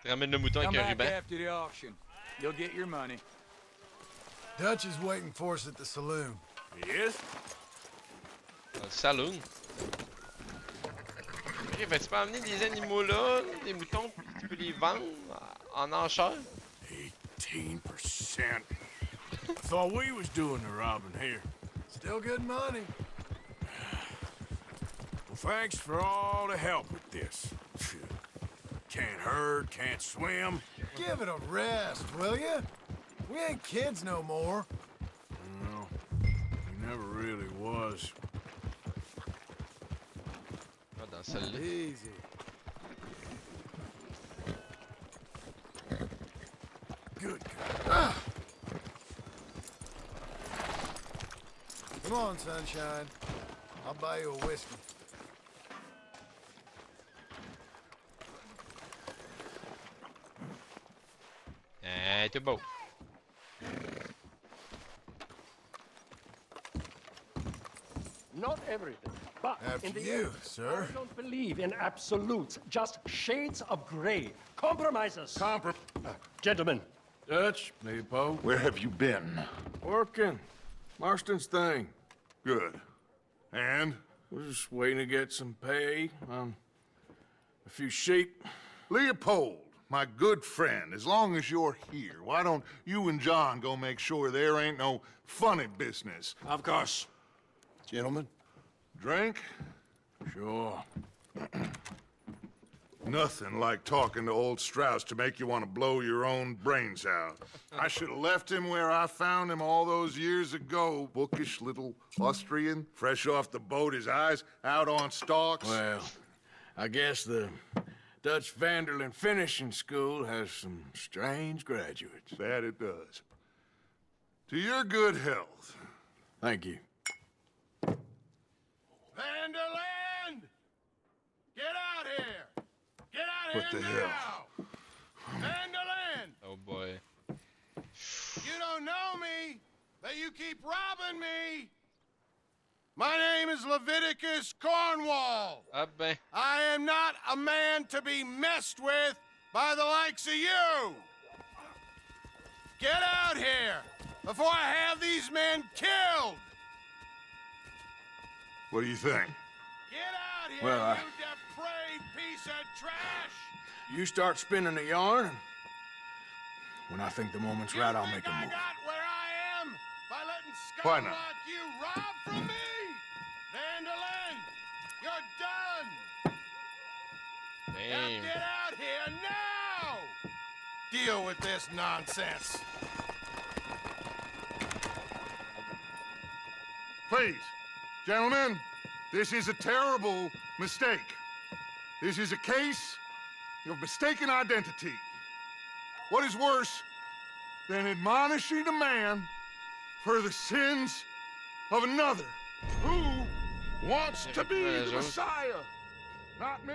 ramènes le mouton Come avec un back ruban. after the auction. You'll get your money. Dutch is waiting for us at the saloon. Yes? Dans le saloon. Ok, fait tu peux amener des animaux là, des moutons, puis tu peux les vendre en enchère. 18%. I thought we was doing the robbing here. Still good money. Well, thanks for all the help with this. Can't herd, can't swim. Give it a rest, will you? We ain't kids no more. No, we never really was. Ah, dans celle-là. Easy. Good. Come on, sunshine. I'll buy you a whiskey. T'es beau. Not everything, but After in the you, end, sir. I don't believe in absolutes, just shades of gray. Compromises. Gentlemen. Dutch, me, Poe. Where have you been? Working. Marston's thing. Good. And? We're just waiting to get some pay on a few sheep. Leopold, my good friend, as long as you're here, why don't you and John go make sure there ain't no funny business? Of course. Gentlemen? Drink? Sure. Nothing like talking to old Strauss to make you want to blow your own brains out. I should have left him where I found him all those years ago. Bookish little Austrian, fresh off the boat, his eyes out on stalks. Well, I guess the Dutch Vanderlyn Finishing School has some strange graduates. That it does. To your good health. Thank you. Vanderland! Get out here! Get out What here the now! hell? Vanderland! Oh boy. You don't know me, but you keep robbing me! My name is Leviticus Cornwall. I am not a man to be messed with by the likes of you! Get out here before I have these men killed! What do you think? Get out here, Well, you depraved piece of trash! You start spinning the yarn, and when I think the moment's right, I'll make a I move. got where I am by letting Why scum not? like you rob from me! Vanderlyn, you're done! Now Damn. get out here now! Deal with this nonsense. Please, gentlemen, this is a terrible mistake. This is a case of mistaken identity. What is worse than admonishing a man for the sins of another who wants to be the Messiah? Not me.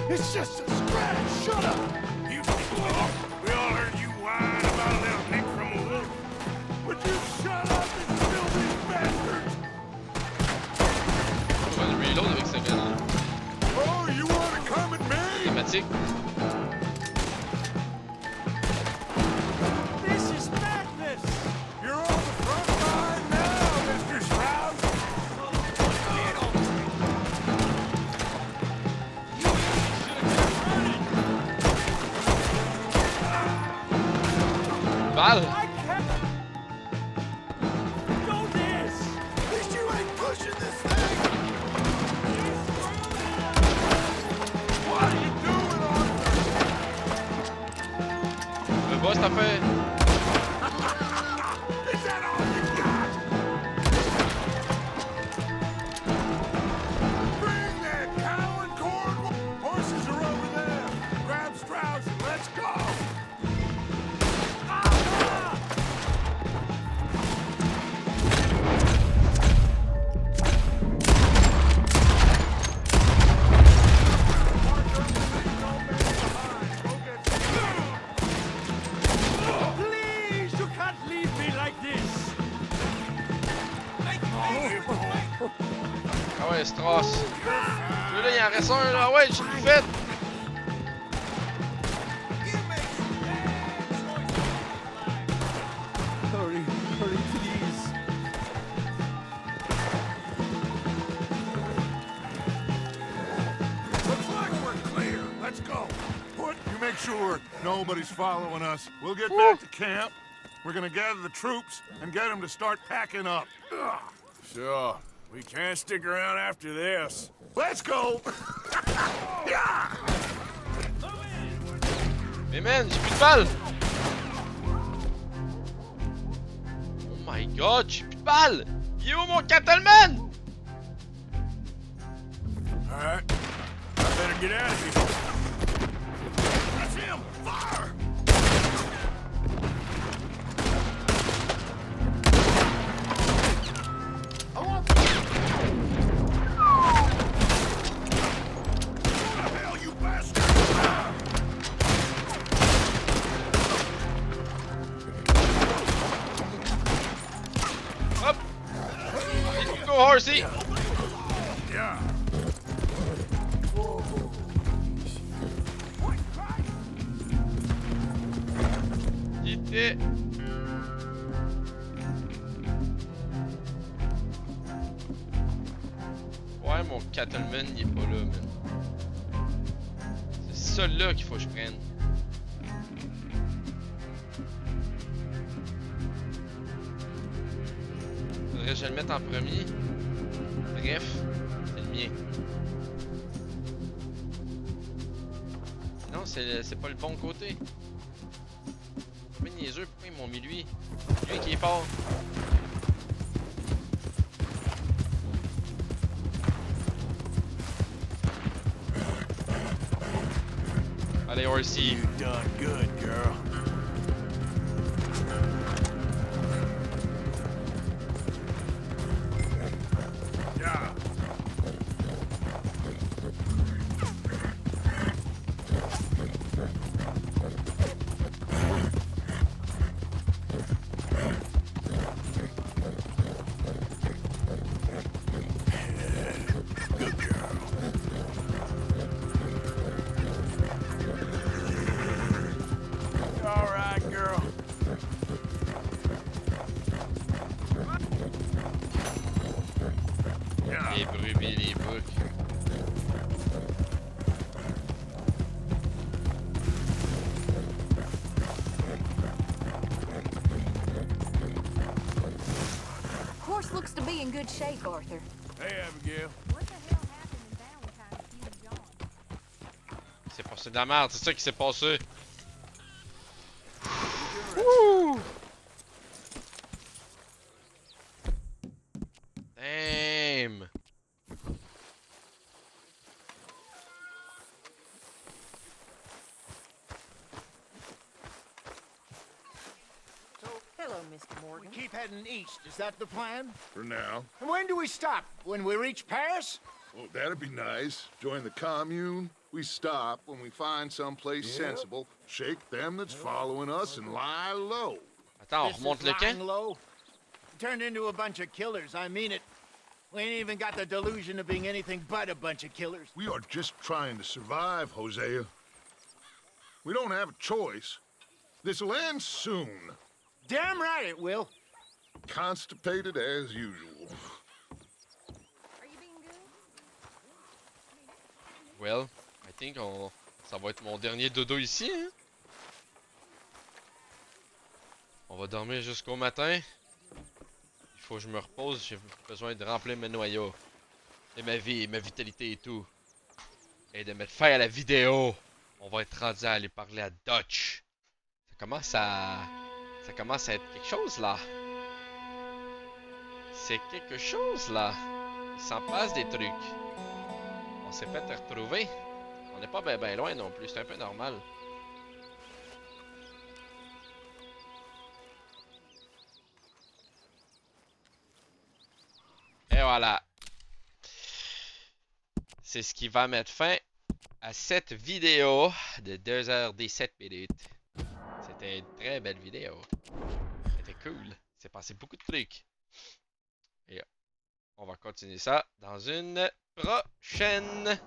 It's just a scratch. Shut up. You fool. We all heard you whine about a little nick from a wolf. Would you shut up and kill these bastards? On va le reload avec sa gun. Oh, you wanna come at me? Automatique. This is madness. You're on the front line now, Mr. Stroud. Balle. Do this. At least you ain't pushing this thing. What are you doing, Arthur? Le boss t'a fait. Is that all you got? Bring that coward Cornwall. Horses are over there. Grab Strauss and let's go. Please, you can't leave me like this. Ah ouais, Strauss. Là, il en reste un. Ah ouais, j'ai tout fait. Hurry, hurry, please. Looks like we're clear. Let's go. You make sure nobody's following us. We'll get back to camp. We're gonna gather the troops and get them to start packing up. Sure. We can't stick around after this. Let's go! Mais man, j'ai plus de balles! Oh my god, j'ai plus de balles! Il est où mon Cattleman? Alright. I better get out of here. That's him! Fire! Go, horsey! Yeah. Quittez! Ouais, mon Cattleman, il est pas là, man. C'est ça là qu'il faut que je prenne. Faudrait que je le mette en premier. Bref, c'est le mien. Non, c'est pas le bon côté. Pourquoi niaiseux? Pourquoi ils m'ont mis lui? Lui qui est fort. Allez, Horsey. You done good, girl. Yeah. Good girl. All right, girl. Les brebis, les boucs. Horse looks to be in good shape, Arthur. Hey, Abigail. What the hell happened in Valentine with you and John? C'est passé de la merde, c'est ça qui s'est passé. Wouh! Damn! Hello, Mr. Morgan. We keep heading east. Is that the plan? For now. And when do we stop? When we reach Paris? Oh, that'd be nice. Join the commune. We stop when we find someplace sensible, shake them that's following us, and lie low. Attends, on This remonte is le lying camp? low. Turned into a bunch of killers, I mean it. We ain't even got the delusion of being anything but a bunch of killers. We are just trying to survive, Hosea. We don't have a choice. This'll end soon. Damn right it will. Constipated as usual. Well, I think ça va être mon dernier dodo ici, hein? On va dormir jusqu'au matin. Il faut que je me repose, j'ai besoin de remplir mes noyaux. Et ma vie, et ma vitalité et tout. Et de mettre fin à la vidéo. On va être rendu à aller parler à Dutch. Ça commence à être quelque chose là. C'est quelque chose là. Il s'en passe des trucs. On s'est fait retrouver. On n'est pas ben loin non plus, c'est un peu normal. Et voilà. C'est ce qui va mettre fin à cette vidéo de 2h17 minutes. C'était une très belle vidéo. C'était cool. C'est passé beaucoup de trucs. Et on va continuer ça dans une prochaine.